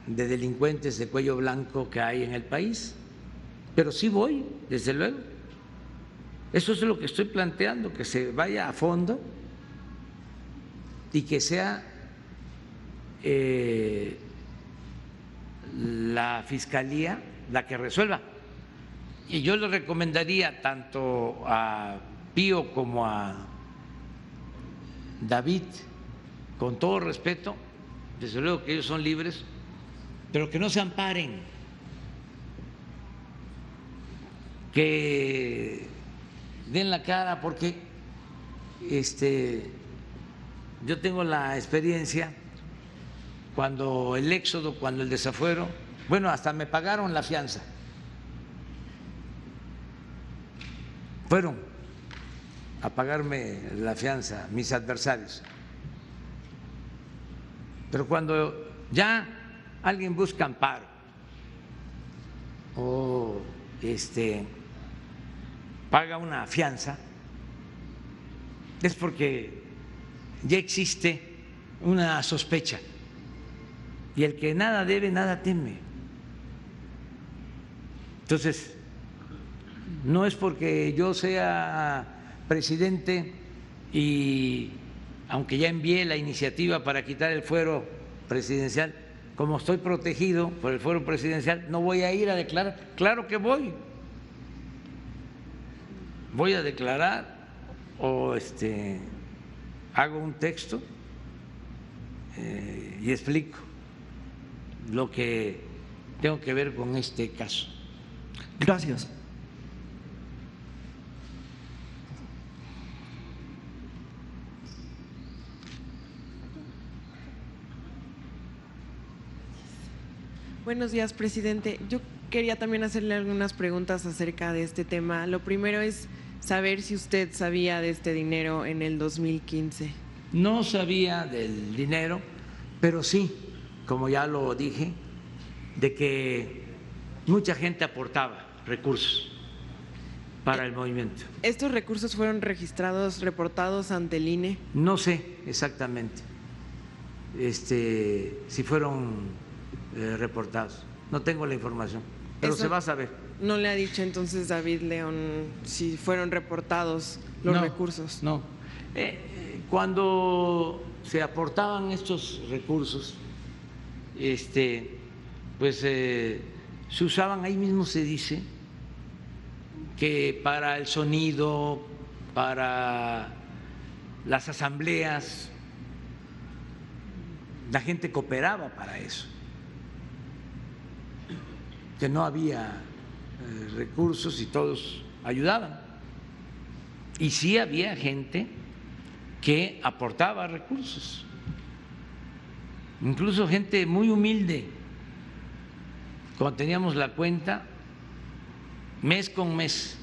de delincuentes de cuello blanco que hay en el país. Pero sí voy, desde luego. Eso es lo que estoy planteando, que se vaya a fondo y que sea la Fiscalía la que resuelva. Y yo le recomendaría tanto a Pío como a David, con todo respeto, desde luego que ellos son libres, pero que no se amparen, que den la cara, porque yo tengo la experiencia cuando el éxodo, cuando el desafuero, bueno, hasta me pagaron la fianza, fueron a pagarme la fianza mis adversarios. Pero cuando ya alguien busca amparo o paga una fianza, es porque ya existe una sospecha, y el que nada debe, nada teme. Entonces, no es porque yo sea presidente y aunque ya envié la iniciativa para quitar el fuero presidencial, como estoy protegido por el fuero presidencial, no voy a ir a declarar. Claro que voy a declarar o hago un texto y explico lo que tengo que ver con este caso. Gracias. Buenos días, presidente. Yo quería también hacerle algunas preguntas acerca de este tema. Lo primero es saber si usted sabía de este dinero en el 2015. No sabía del dinero, pero sí, como ya lo dije, de que mucha gente aportaba recursos para el movimiento. ¿Estos recursos fueron registrados, reportados ante el INE? No sé exactamente si fueron reportados. No tengo la información, pero se va a saber. ¿No le ha dicho entonces David León si fueron reportados los recursos? No. Cuando se aportaban estos recursos, pues se usaban, ahí mismo se dice, que para el sonido, para las asambleas, la gente cooperaba para eso. que no había recursos y todos ayudaban. Y sí había gente que aportaba recursos, incluso gente muy humilde. Cuando teníamos la cuenta, mes con mes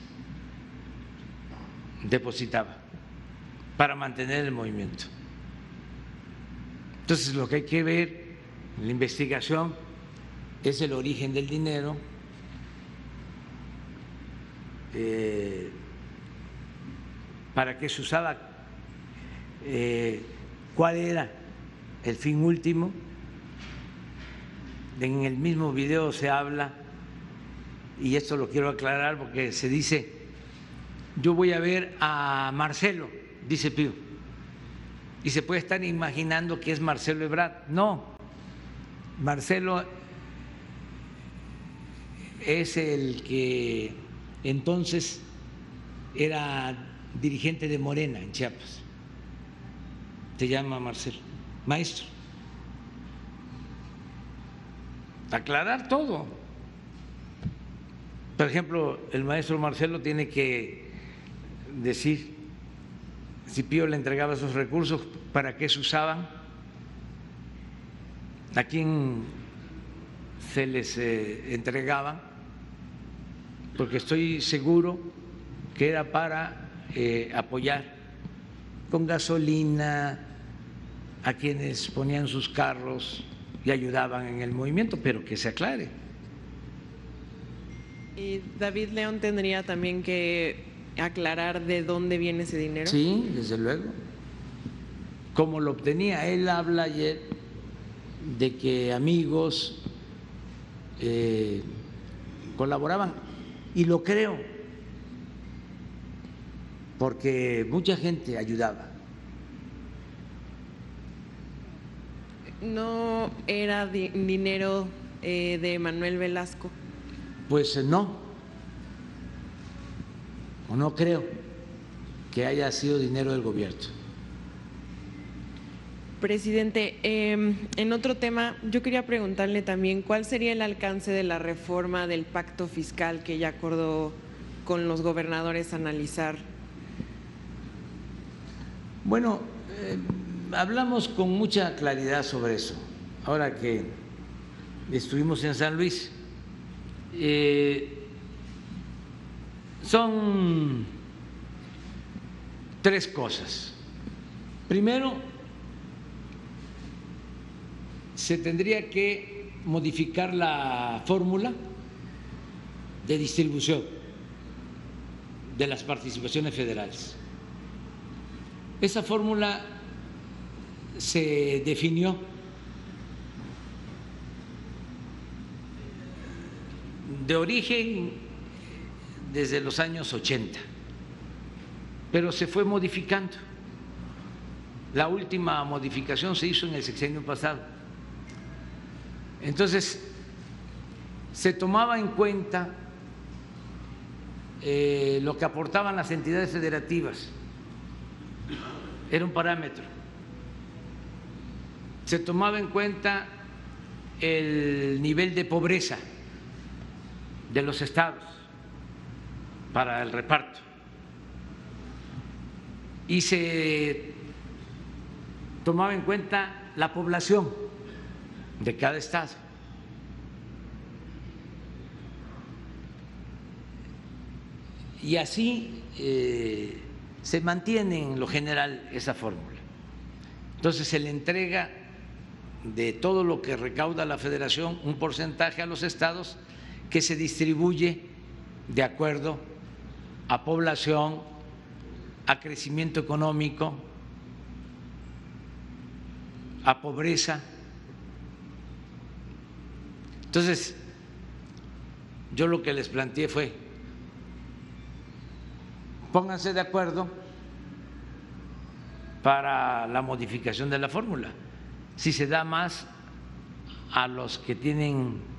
depositaba para mantener el movimiento. Entonces, lo que hay que ver en la investigación es el origen del dinero, para qué se usaba, cuál era el fin último. En el mismo video se habla, y esto lo quiero aclarar porque se dice: yo voy a ver a Marcelo, dice Pío, y se puede estar imaginando que es Marcelo Ebrard. No, Marcelo es el que entonces era dirigente de Morena en Chiapas, se llama Marcelo, maestro. Aclarar todo. Por ejemplo, el maestro Marcelo tiene que decir si Pío le entregaba esos recursos, para qué se usaban, a quién se les entregaban, porque estoy seguro que era para apoyar con gasolina a quienes ponían sus carros y ayudaban en el movimiento, pero que se aclare. ¿Y David León tendría también que aclarar de dónde viene ese dinero? Sí, desde luego. ¿Cómo lo obtenía? Él habla ayer de que amigos colaboraban, y lo creo, porque mucha gente ayudaba. ¿No era dinero de Manuel Velasco? Pues no, o no creo que haya sido dinero del gobierno. Presidente, en otro tema, yo quería preguntarle también cuál sería el alcance de la reforma del pacto fiscal que ya acordó con los gobernadores analizar. Bueno, hablamos con mucha claridad sobre eso, ahora que estuvimos en San Luis. Son tres cosas. Primero, se tendría que modificar la fórmula de distribución de las participaciones federales. Esa fórmula se definió de origen desde los años 80, pero se fue modificando. La última modificación se hizo en el sexenio pasado. Entonces, se tomaba en cuenta lo que aportaban las entidades federativas, era un parámetro. Se tomaba en cuenta el nivel de pobreza de los estados para el reparto, y se tomaba en cuenta la población de cada estado. Y así se mantiene en lo general esa fórmula. Entonces se le entrega de todo lo que recauda la federación un porcentaje a los estados, que se distribuye de acuerdo a población, a crecimiento económico, a pobreza. Entonces, yo lo que les planteé fue: pónganse de acuerdo para la modificación de la fórmula. Si se da más a los que tienen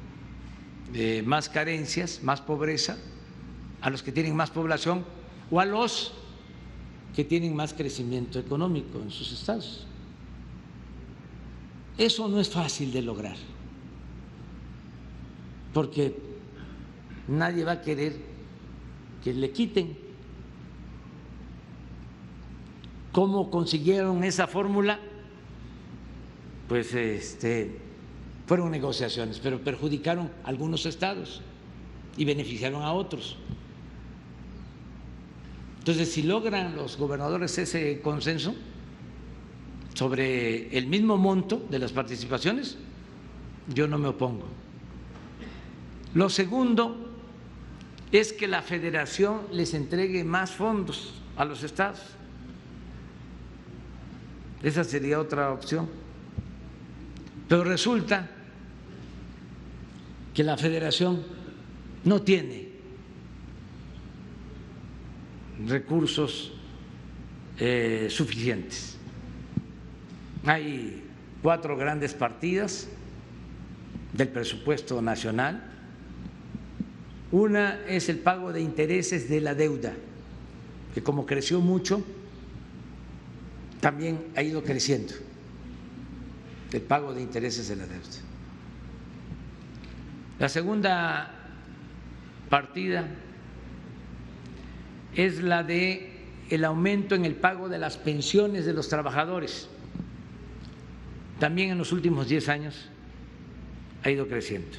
más carencias, más pobreza, a los que tienen más población, o a los que tienen más crecimiento económico en sus estados. Eso no es fácil de lograr, porque nadie va a querer que le quiten. ¿Cómo consiguieron esa fórmula? Pues fueron negociaciones, pero perjudicaron a algunos estados y beneficiaron a otros. Entonces, si logran los gobernadores ese consenso sobre el mismo monto de las participaciones, yo no me opongo. Lo segundo es que la federación les entregue más fondos a los estados. Esa sería otra opción. Pero resulta que la federación no tiene recursos suficientes. Hay 4 grandes partidas del presupuesto nacional. Una es el pago de intereses de la deuda, que como creció mucho, también ha ido creciendo el pago de intereses de la deuda. La segunda partida es la de el aumento en el pago de las pensiones de los trabajadores. También en los últimos 10 años ha ido creciendo.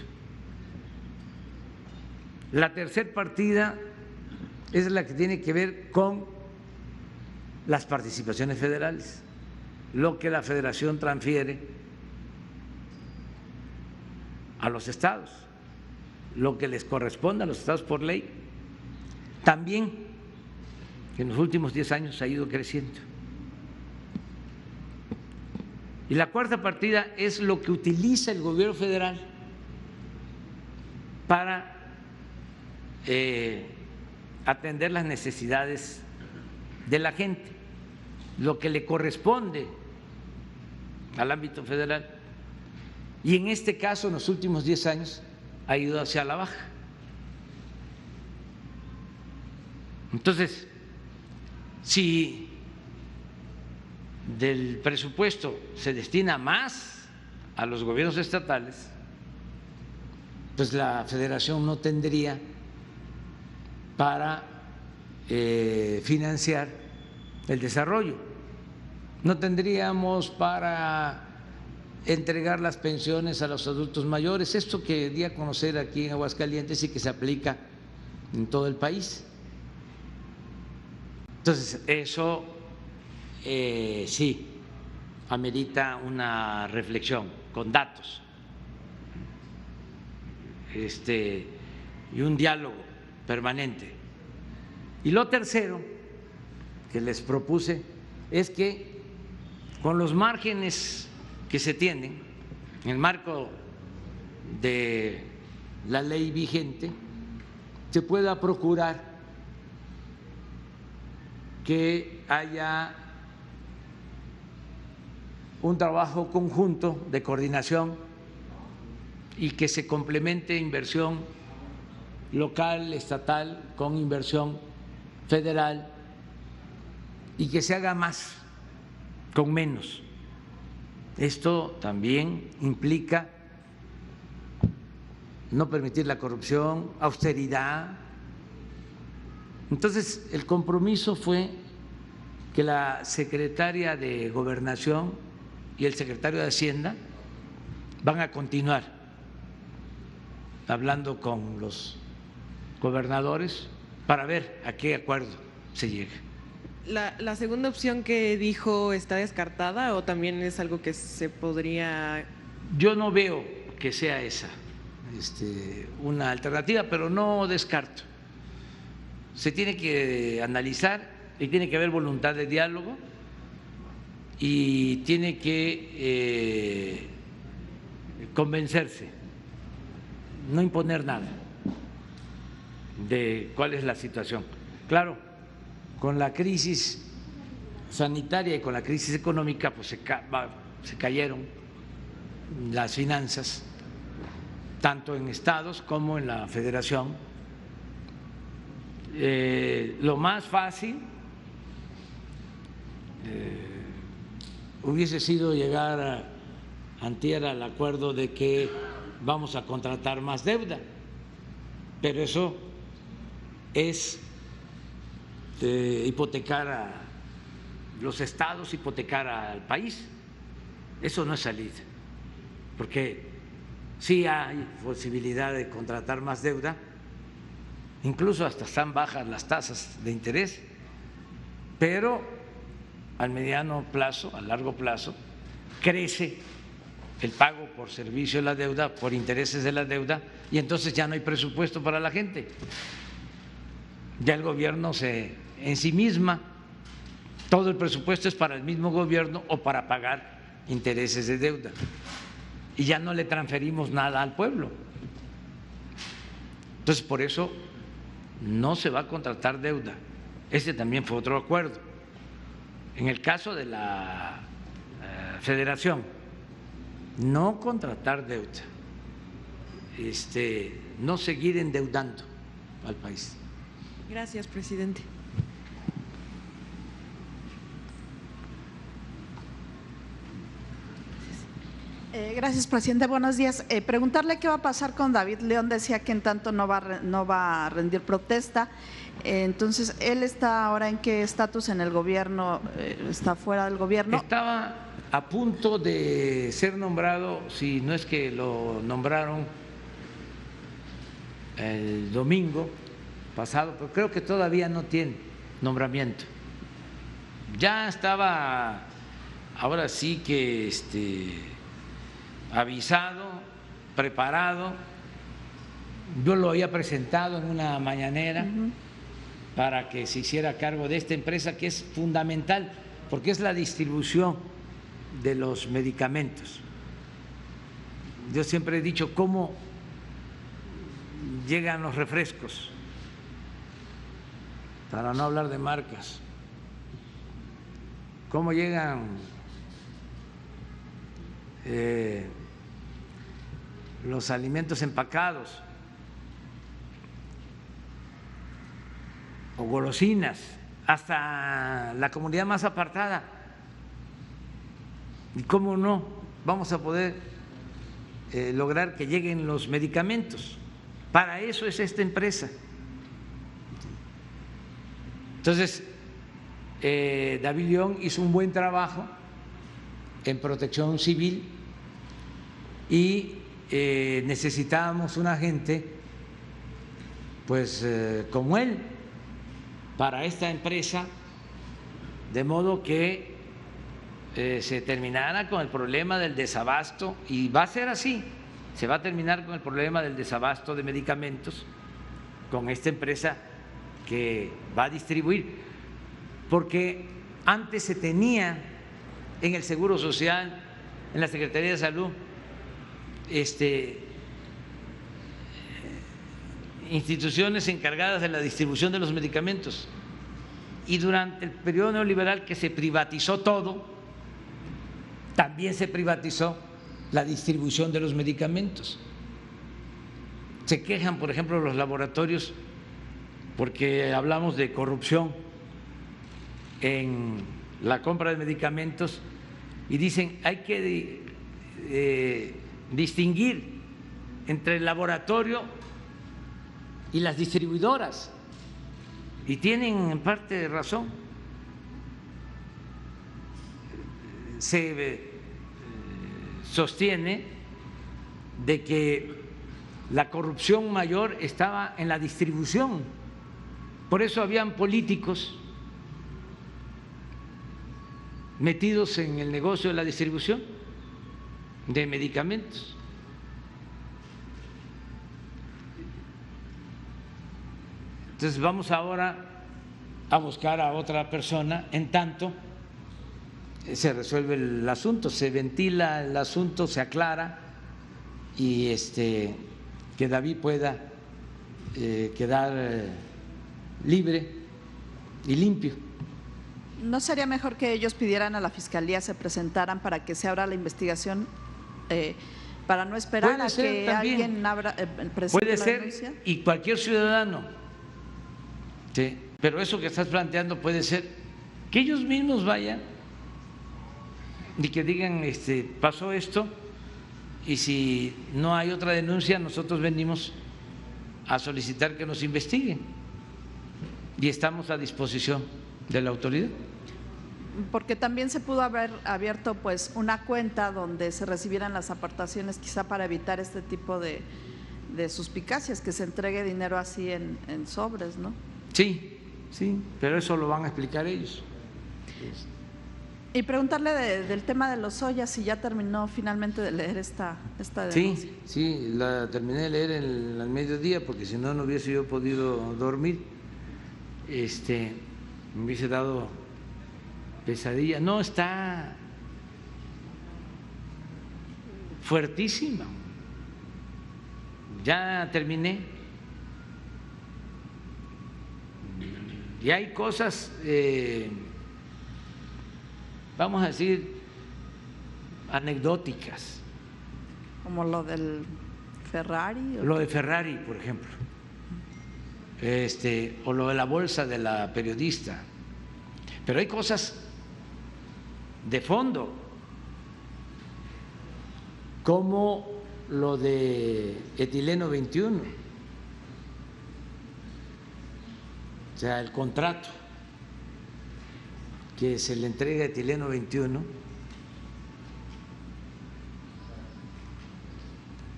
La tercera partida es la que tiene que ver con las participaciones federales, lo que la federación transfiere a los estados, lo que les corresponde a los estados por ley. También en los últimos 10 años ha ido creciendo. Y la cuarta partida es lo que utiliza el gobierno federal para atender las necesidades de la gente, lo que le corresponde al ámbito federal. Y en este caso, en los últimos 10 años, ha ido hacia la baja. Entonces, si del presupuesto se destina más a los gobiernos estatales, pues la federación no tendría para financiar el desarrollo, no tendríamos para entregar las pensiones a los adultos mayores, esto que di a conocer aquí en Aguascalientes y que se aplica en todo el país. Entonces, eso sí amerita una reflexión con datos y un diálogo permanente. Y lo tercero que les propuse es que con los márgenes que se tienen en el marco de la ley vigente se pueda procurar que haya un trabajo conjunto de coordinación y que se complemente inversión local, estatal, con inversión federal y que se haga más con menos. Esto también implica no permitir la corrupción, austeridad. Entonces, el compromiso fue que la secretaria de Gobernación y el secretario de Hacienda van a continuar hablando con los gobernadores para ver a qué acuerdo se llega. ¿La segunda opción que dijo está descartada o también es algo que se podría...? Yo no veo que sea esa una alternativa, pero no descarto. Se tiene que analizar y tiene que haber voluntad de diálogo y tiene que convencerse, no imponer nada de cuál es la situación. Claro, con la crisis sanitaria y con la crisis económica pues se cayeron las finanzas tanto en estados como en la federación. Lo más fácil hubiese sido llegar antier al acuerdo de que vamos a contratar más deuda pero eso es hipotecar a los estados, hipotecar al país. Eso no es salida, porque sí hay posibilidad de contratar más deuda, incluso hasta están bajas las tasas de interés, pero al mediano plazo, a largo plazo, crece el pago por servicio de la deuda, por intereses de la deuda, y entonces ya no hay presupuesto para la gente. Ya el gobierno en sí misma, todo el presupuesto es para el mismo gobierno o para pagar intereses de deuda, y ya no le transferimos nada al pueblo. Entonces, por eso no se va a contratar deuda. Ese también fue otro acuerdo. En el caso de la Federación, no contratar deuda, no seguir endeudando al país. Gracias, presidente. Gracias, presidente. Buenos días. Preguntarle qué va a pasar con David León. Decía que en tanto no va a rendir protesta. Entonces, ¿él está ahora en qué estatus en el gobierno? ¿Está fuera del gobierno? Estaba a punto de ser nombrado, si no es que lo nombraron el domingo pasado, pero creo que todavía no tiene nombramiento. Ya estaba, ahora sí que avisado, preparado. Yo lo había presentado en una mañanera para que se hiciera cargo de esta empresa que es fundamental, porque es la distribución de los medicamentos. Yo siempre he dicho cómo llegan los refrescos, para no hablar de marcas, cómo llegan los alimentos empacados o golosinas hasta la comunidad más apartada. ¿Y cómo no vamos a poder lograr que lleguen los medicamentos? Para eso es esta empresa. Entonces, David León hizo un buen trabajo en protección civil y necesitábamos una gente pues como él para esta empresa, de modo que se terminara con el problema del desabasto, y va a ser así, se va a terminar con el problema del desabasto de medicamentos con esta empresa que va a distribuir, porque antes se tenía en el Seguro Social, en la Secretaría de Salud, instituciones encargadas de la distribución de los medicamentos, y durante el periodo neoliberal que se privatizó todo, también se privatizó la distribución de los medicamentos. Se quejan, por ejemplo, los laboratorios porque hablamos de corrupción en la compra de medicamentos y dicen hay que distinguir entre el laboratorio y las distribuidoras, y tienen en parte razón. Se sostiene de que la corrupción mayor estaba en la distribución, por eso habían políticos metidos en el negocio de la distribución de medicamentos. Entonces vamos ahora a buscar a otra persona, en tanto se resuelve el asunto, se ventila el asunto, se aclara, y que David pueda quedar libre y limpio. ¿No sería mejor que ellos pidieran a la Fiscalía, se presentaran para que se abra la investigación, para no esperar a que también alguien presente la denuncia? Puede ser, y cualquier ciudadano, sí, pero eso que estás planteando puede ser que ellos mismos vayan y que digan, pasó esto, y si no hay otra denuncia, nosotros venimos a solicitar que nos investiguen y estamos a disposición de la autoridad. Porque también se pudo haber abierto pues una cuenta donde se recibieran las aportaciones, quizá para evitar este tipo de suspicacias, que se entregue dinero así en sobres, ¿no? Sí, sí, pero eso lo van a explicar ellos. Y preguntarle del tema de Lozoya, si ya terminó finalmente de leer esta denuncia. Sí, la terminé de leer al mediodía, porque si no, no hubiese yo podido dormir. Me hubiese dado pesadilla. No, está fuertísima. Ya terminé. Y hay cosas, vamos a decir, anecdóticas. Como lo del Ferrari. Lo de Ferrari, por ejemplo. O lo de la bolsa de la periodista. Pero hay cosas de fondo, como lo de etileno 21, o sea, el contrato que se le entrega a etileno 21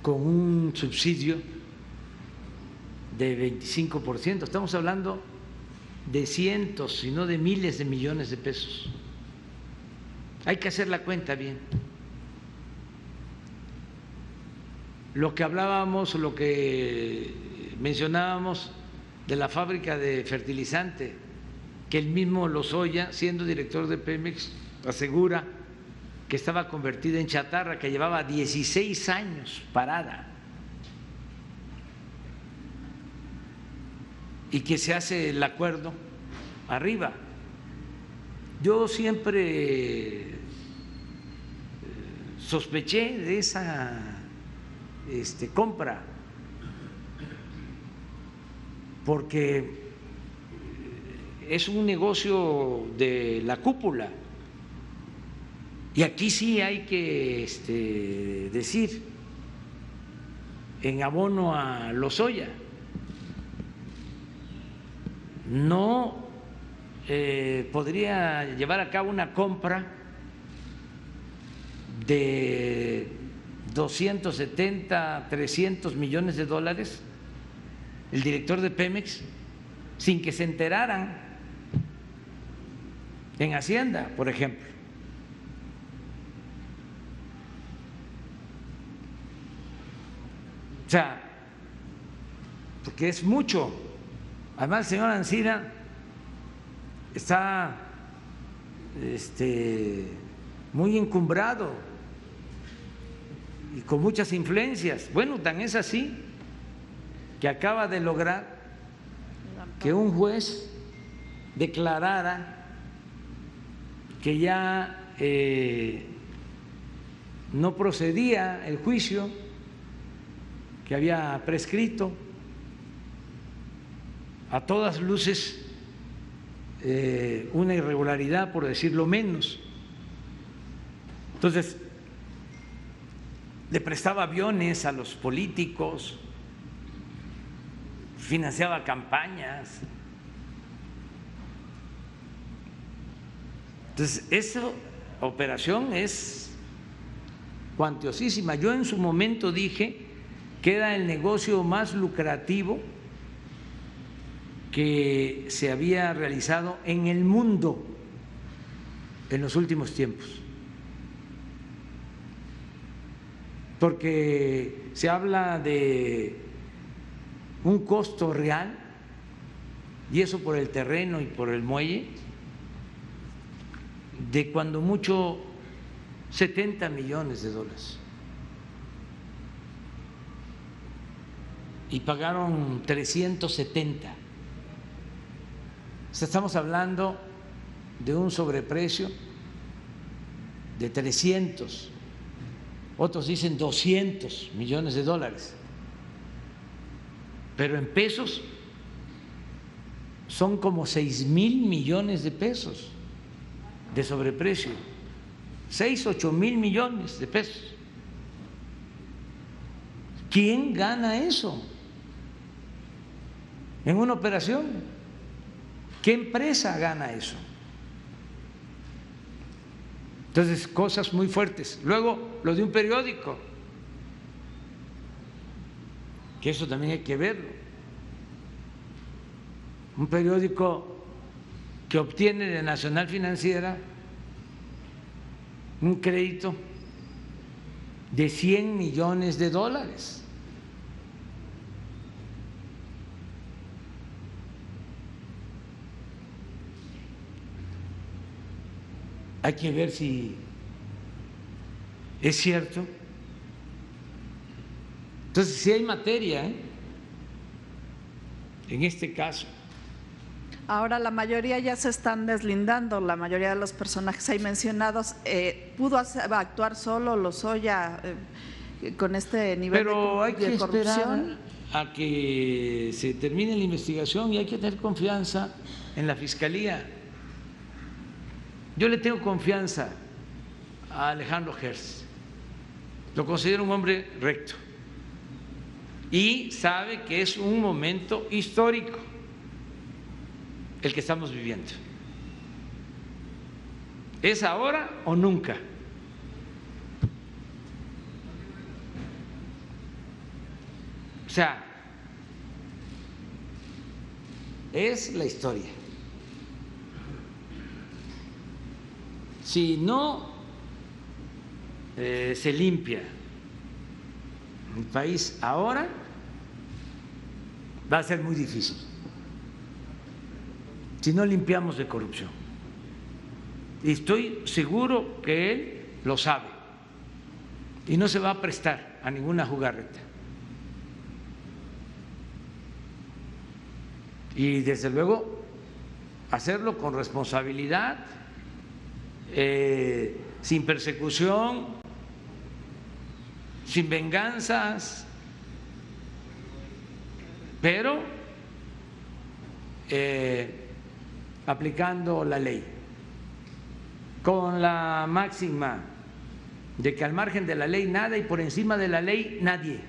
con un subsidio de 25%. Estamos hablando de cientos, si no de miles de millones de pesos. Hay que hacer la cuenta bien. Lo que hablábamos, lo que mencionábamos de la fábrica de fertilizante, que el mismo Lozoya, siendo director de Pemex, asegura que estaba convertida en chatarra, que llevaba 16 años parada, y que se hace el acuerdo arriba. Yo siempre sospeché de esa compra, porque es un negocio de la cúpula, y aquí sí hay que decir, en abono a Lozoya, no podría llevar a cabo una compra de 270, 300 millones de dólares el director de Pemex sin que se enteraran en Hacienda, por ejemplo. O sea, porque es mucho. Además, el señor Ancira está muy encumbrado y con muchas influencias. Bueno, tan es así que acaba de lograr que un juez declarara que ya no procedía el juicio que había prescrito. A todas luces una irregularidad, por decirlo menos. Entonces, le prestaba aviones a los políticos, financiaba campañas. Entonces, esa operación es cuantiosísima. Yo en su momento dije que era el negocio más lucrativo que se había realizado en el mundo en los últimos tiempos, porque se habla de un costo real, y eso por el terreno y por el muelle, de cuando mucho 70 millones de dólares, y pagaron 370. Estamos hablando de un sobreprecio de 300, otros dicen 200 millones de dólares, pero en pesos son como 6,000 millones de pesos de sobreprecio, 8 mil millones de pesos. ¿Quién gana eso? en una operación. ¿Qué empresa gana eso? Entonces, cosas muy fuertes. Luego, lo de un periódico, que eso también hay que verlo. Un periódico que obtiene de Nacional Financiera un crédito de $100 millones. Hay que ver si es cierto. Entonces, sí hay materia, en este caso. Ahora la mayoría ya se están deslindando, la mayoría de los personajes ahí mencionados. ¿Pudo actuar solo Lozoya con este nivel Pero hay que de corrupción? esperar a que se termine la investigación y hay que tener confianza en la Fiscalía. Yo le tengo confianza a Alejandro Hertz, lo considero un hombre recto y sabe que es un momento histórico el que estamos viviendo. ¿Es ahora o nunca? O sea, es la historia. Si no se limpia el país ahora, va a ser muy difícil. Si no limpiamos de corrupción. Y estoy seguro que él lo sabe y no se va a prestar a ninguna jugarreta. Y desde luego hacerlo con responsabilidad, sin persecución, sin venganzas, pero aplicando la ley, con la máxima de que al margen de la ley nada y por encima de la ley nadie.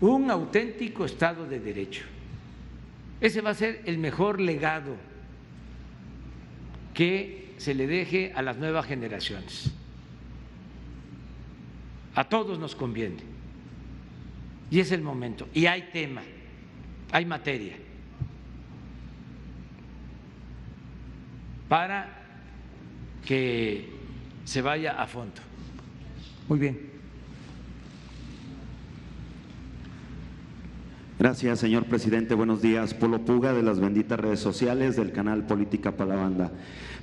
Un auténtico Estado de Derecho. Ese va a ser el mejor legado que se le deje a las nuevas generaciones. A todos nos conviene. Y es el momento. Y hay tema, hay materia para que se vaya a fondo. Muy bien. Gracias, señor presidente. Buenos días. Polo Puga, de las benditas redes sociales del canal Política para la Banda.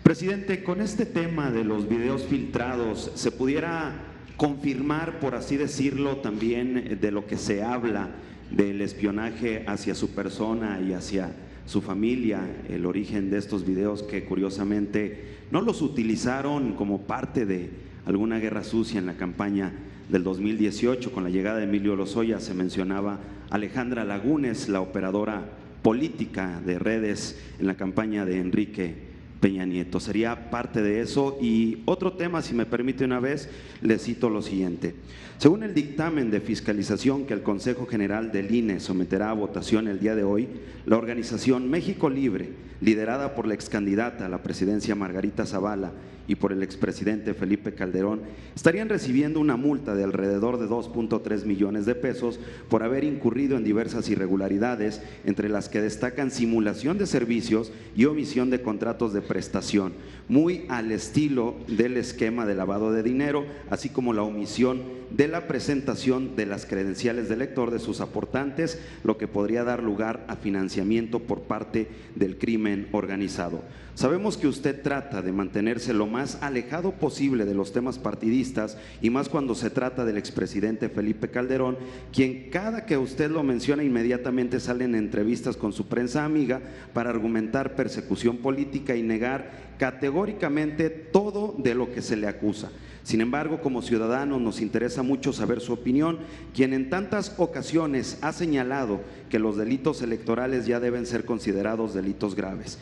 Presidente, con este tema de los videos filtrados, ¿se pudiera confirmar, por así decirlo, también de lo que se habla del espionaje hacia su persona y hacia su familia, el origen de estos videos que curiosamente no los utilizaron como parte de alguna guerra sucia en la campaña del 2018? Con la llegada de Emilio Lozoya se mencionaba Alejandra Lagunes, la operadora política de redes en la campaña de Enrique Peña Nieto. Sería parte de eso. Y otro tema, si me permite una vez, le cito lo siguiente. Según el dictamen de fiscalización que el Consejo General del INE someterá a votación el día de hoy, la organización México Libre, liderada por la excandidata a la presidencia Margarita Zavala y por el expresidente Felipe Calderón, estarían recibiendo una multa de alrededor de 2.3 millones de pesos por haber incurrido en diversas irregularidades, entre las que destacan simulación de servicios y omisión de contratos de prestación, muy al estilo del esquema de lavado de dinero, así como la omisión de la presentación de las credenciales de lector de sus aportantes, lo que podría dar lugar a financiamiento por parte del crimen organizado. Sabemos que usted trata de mantenerse lo más alejado posible de los temas partidistas, y más cuando se trata del expresidente Felipe Calderón, quien cada que usted lo menciona inmediatamente sale en entrevistas con su prensa amiga para argumentar persecución política y negar categóricamente todo de lo que se le acusa. Sin embargo, como ciudadanos nos interesa mucho saber su opinión, quien en tantas ocasiones ha señalado que los delitos electorales ya deben ser considerados delitos graves.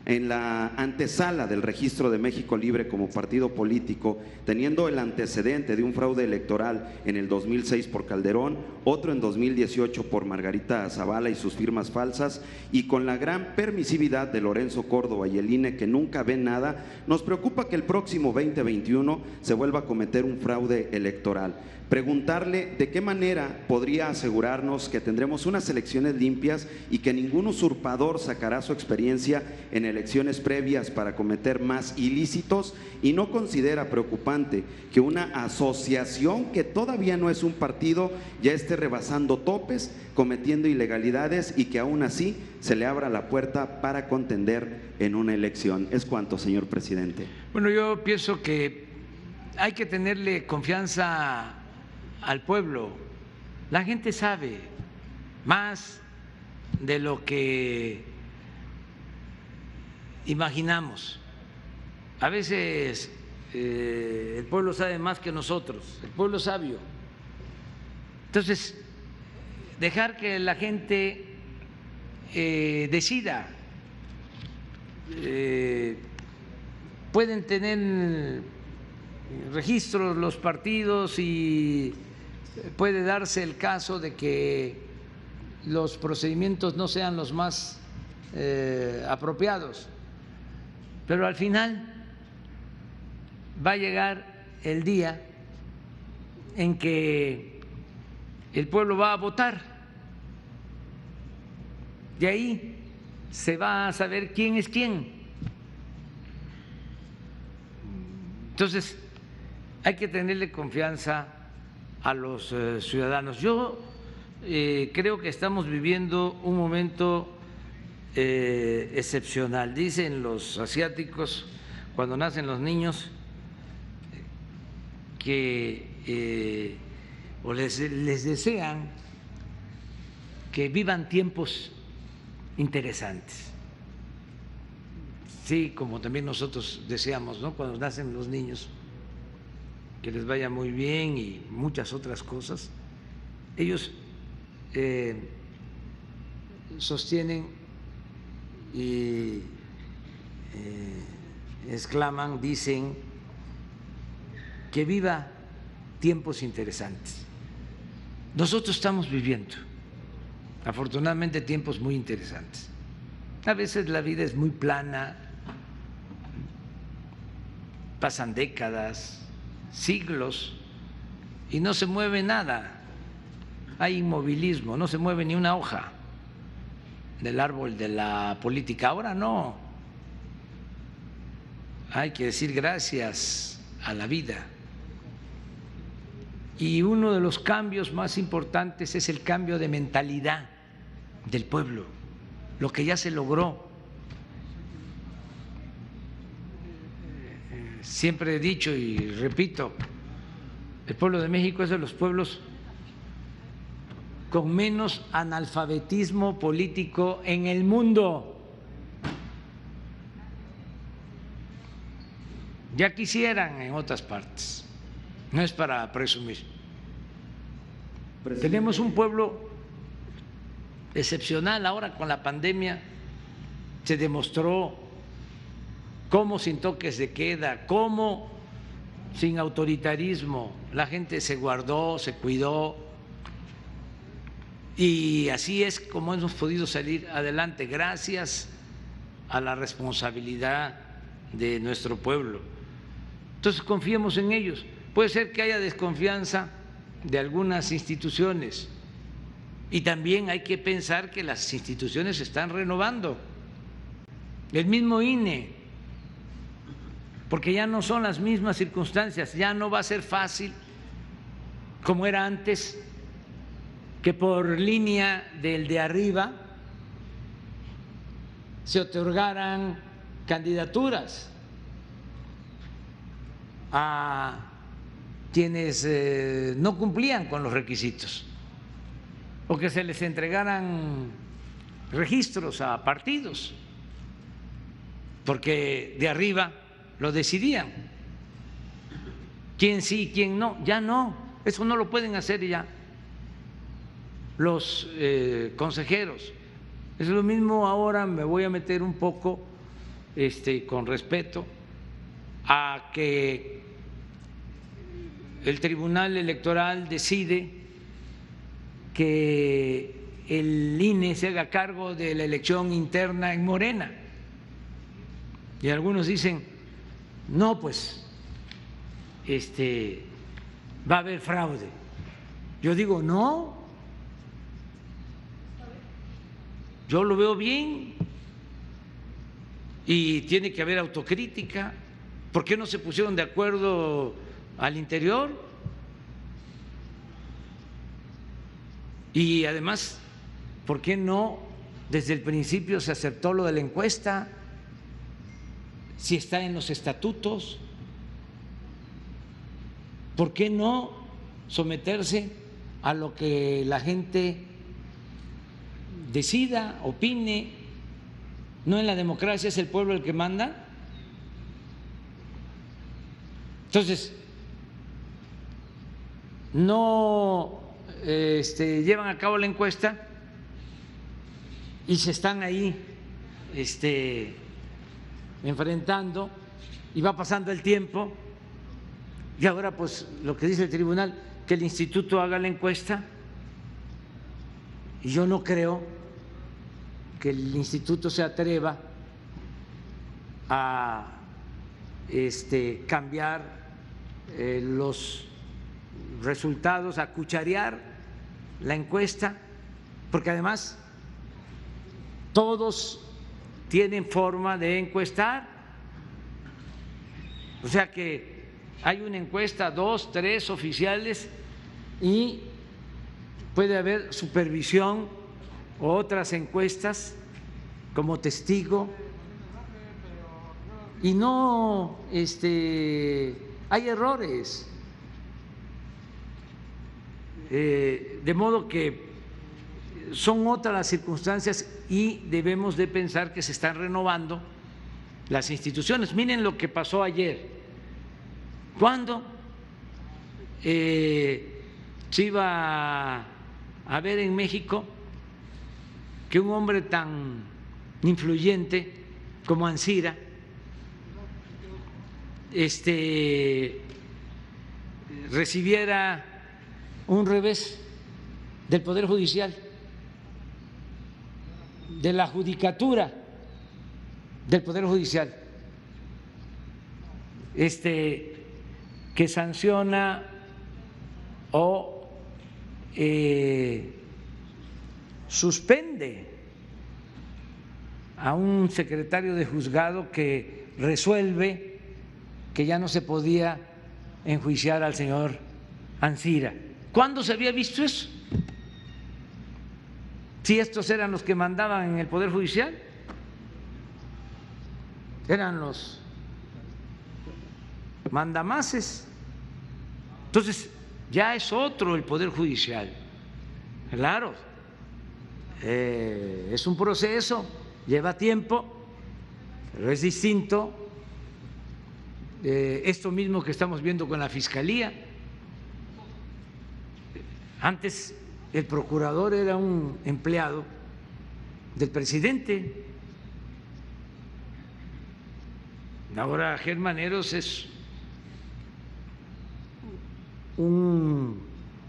en la antesala del registro de México Libre como partido político, teniendo el antecedente de un fraude electoral en el 2006 por Calderón, otro en 2018 por Margarita Zavala y sus firmas falsas, y con la gran permisividad de Lorenzo Córdoba y el INE, que nunca ven nada, nos preocupa que el próximo 2021 se vuelva a cometer un fraude electoral. Preguntarle de qué manera podría asegurarnos que tendremos unas elecciones limpias y que ningún usurpador sacará su experiencia en elecciones previas para cometer más ilícitos, y no considera preocupante que una asociación que todavía no es un partido ya esté rebasando topes, cometiendo ilegalidades, y que aún así se le abra la puerta para contender en una elección. Es cuanto, señor presidente. Bueno, yo pienso que hay que tenerle confianza al pueblo. La gente sabe más de lo que imaginamos. A veces el pueblo sabe más que nosotros, el pueblo es sabio. Entonces, dejar que la gente decida. Pueden tener registros los partidos y puede darse el caso de que los procedimientos no sean los más apropiados, pero al final va a llegar el día en que el pueblo va a votar, y ahí se va a saber quién es quién. Entonces, hay que tenerle confianza a los ciudadanos. Yo creo que estamos viviendo un momento excepcional. Dicen los asiáticos, cuando nacen los niños, que o les desean que vivan tiempos interesantes. Sí, como también nosotros deseamos, ¿no? Cuando nacen los niños, que les vaya muy bien y muchas otras cosas. Ellos sostienen y exclaman, dicen, que viva tiempos interesantes. Nosotros estamos viviendo, afortunadamente, tiempos muy interesantes. A veces la vida es muy plana, pasan décadas, siglos, y no se mueve nada. Hay inmovilismo, no se mueve ni una hoja del árbol de la política. Ahora no. Hay que decir gracias a la vida. Y uno de los cambios más importantes es el cambio de mentalidad del pueblo, lo que ya se logró. Siempre he dicho y repito, el pueblo de México es de los pueblos con menos analfabetismo político en el mundo. Ya quisieran en otras partes, no es para presumir. Tenemos un pueblo excepcional. Ahora con la pandemia se demostró cómo sin toques de queda, cómo sin autoritarismo la gente se guardó, se cuidó, y así es como hemos podido salir adelante, gracias a la responsabilidad de nuestro pueblo. Entonces confiemos en ellos. Puede ser que haya desconfianza de algunas instituciones, y también hay que pensar que las instituciones se están renovando. El mismo INE, porque ya no son las mismas circunstancias, ya no va a ser fácil como era antes, que por línea del de arriba se otorgaran candidaturas a quienes no cumplían con los requisitos, o que se les entregaran registros a partidos, porque de arriba lo decidían, quién sí, quién no. Ya no, eso no lo pueden hacer ya los consejeros. Es lo mismo. Ahora me voy a meter un poco con respeto a que el Tribunal Electoral decide que el INE se haga cargo de la elección interna en Morena. Y algunos dicen, no, pues va a haber fraude. Yo digo, no, yo lo veo bien y tiene que haber autocrítica. ¿Por qué no se pusieron de acuerdo al interior? Y además, ¿por qué no desde el principio se aceptó lo de la encuesta? Si está en los estatutos, ¿por qué no someterse a lo que la gente decida, opine? ¿No en la democracia es el pueblo el que manda? Entonces, no llevan a cabo la encuesta y se están ahí enfrentando y va pasando el tiempo y ahora pues lo que dice el tribunal, que el instituto haga la encuesta, y yo no creo que el instituto se atreva a cambiar los resultados, a cucharear la encuesta, porque además todos tienen forma de encuestar, o sea que hay una encuesta, 2, 3 oficiales y puede haber supervisión o otras encuestas como testigo y no hay errores, de modo que son otras las circunstancias y debemos de pensar que se están renovando las instituciones. Miren lo que pasó ayer, cuando se iba a ver en México que un hombre tan influyente como Ancira recibiera un revés del Poder Judicial, de la judicatura del Poder Judicial, que sanciona o suspende a un secretario de juzgado que resuelve que ya no se podía enjuiciar al señor Ancira. ¿Cuándo se había visto eso? Si estos eran los que mandaban en el Poder Judicial, eran los mandamases. Entonces, ya es otro el Poder Judicial. Claro, es un proceso, lleva tiempo, pero es distinto. Esto mismo que estamos viendo con la Fiscalía. Antes el procurador era un empleado del presidente. Ahora Germán Eros es un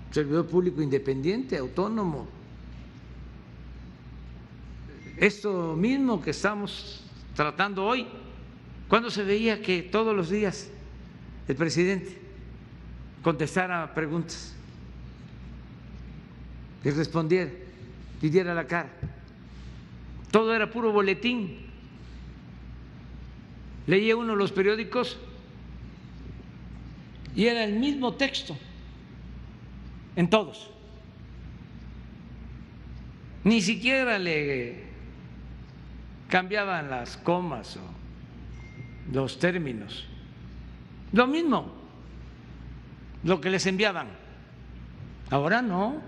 servidor público independiente, autónomo. Esto mismo que estamos tratando hoy, ¿cuándo se veía que todos los días el presidente contestara preguntas y respondiera, pidiera la cara? Todo era puro boletín. Leía uno los periódicos y era el mismo texto en todos. Ni siquiera le cambiaban las comas o los términos. Lo mismo, lo que les enviaban. Ahora no,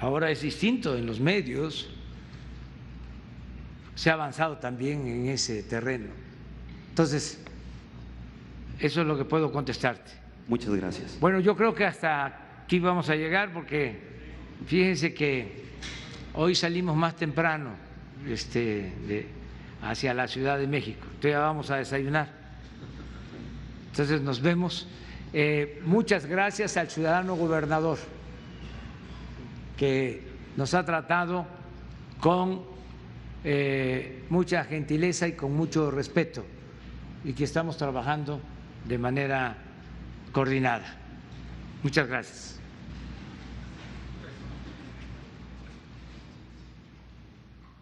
ahora es distinto en los medios. Se ha avanzado también en ese terreno. Entonces, eso es lo que puedo contestarte. Muchas gracias. Bueno, yo creo que hasta aquí vamos a llegar porque fíjense que hoy salimos más temprano hacia la Ciudad de México. Entonces ya vamos a desayunar. Entonces nos vemos. Muchas gracias al ciudadano gobernador que nos ha tratado con mucha gentileza y con mucho respeto y que estamos trabajando de manera coordinada. Muchas gracias.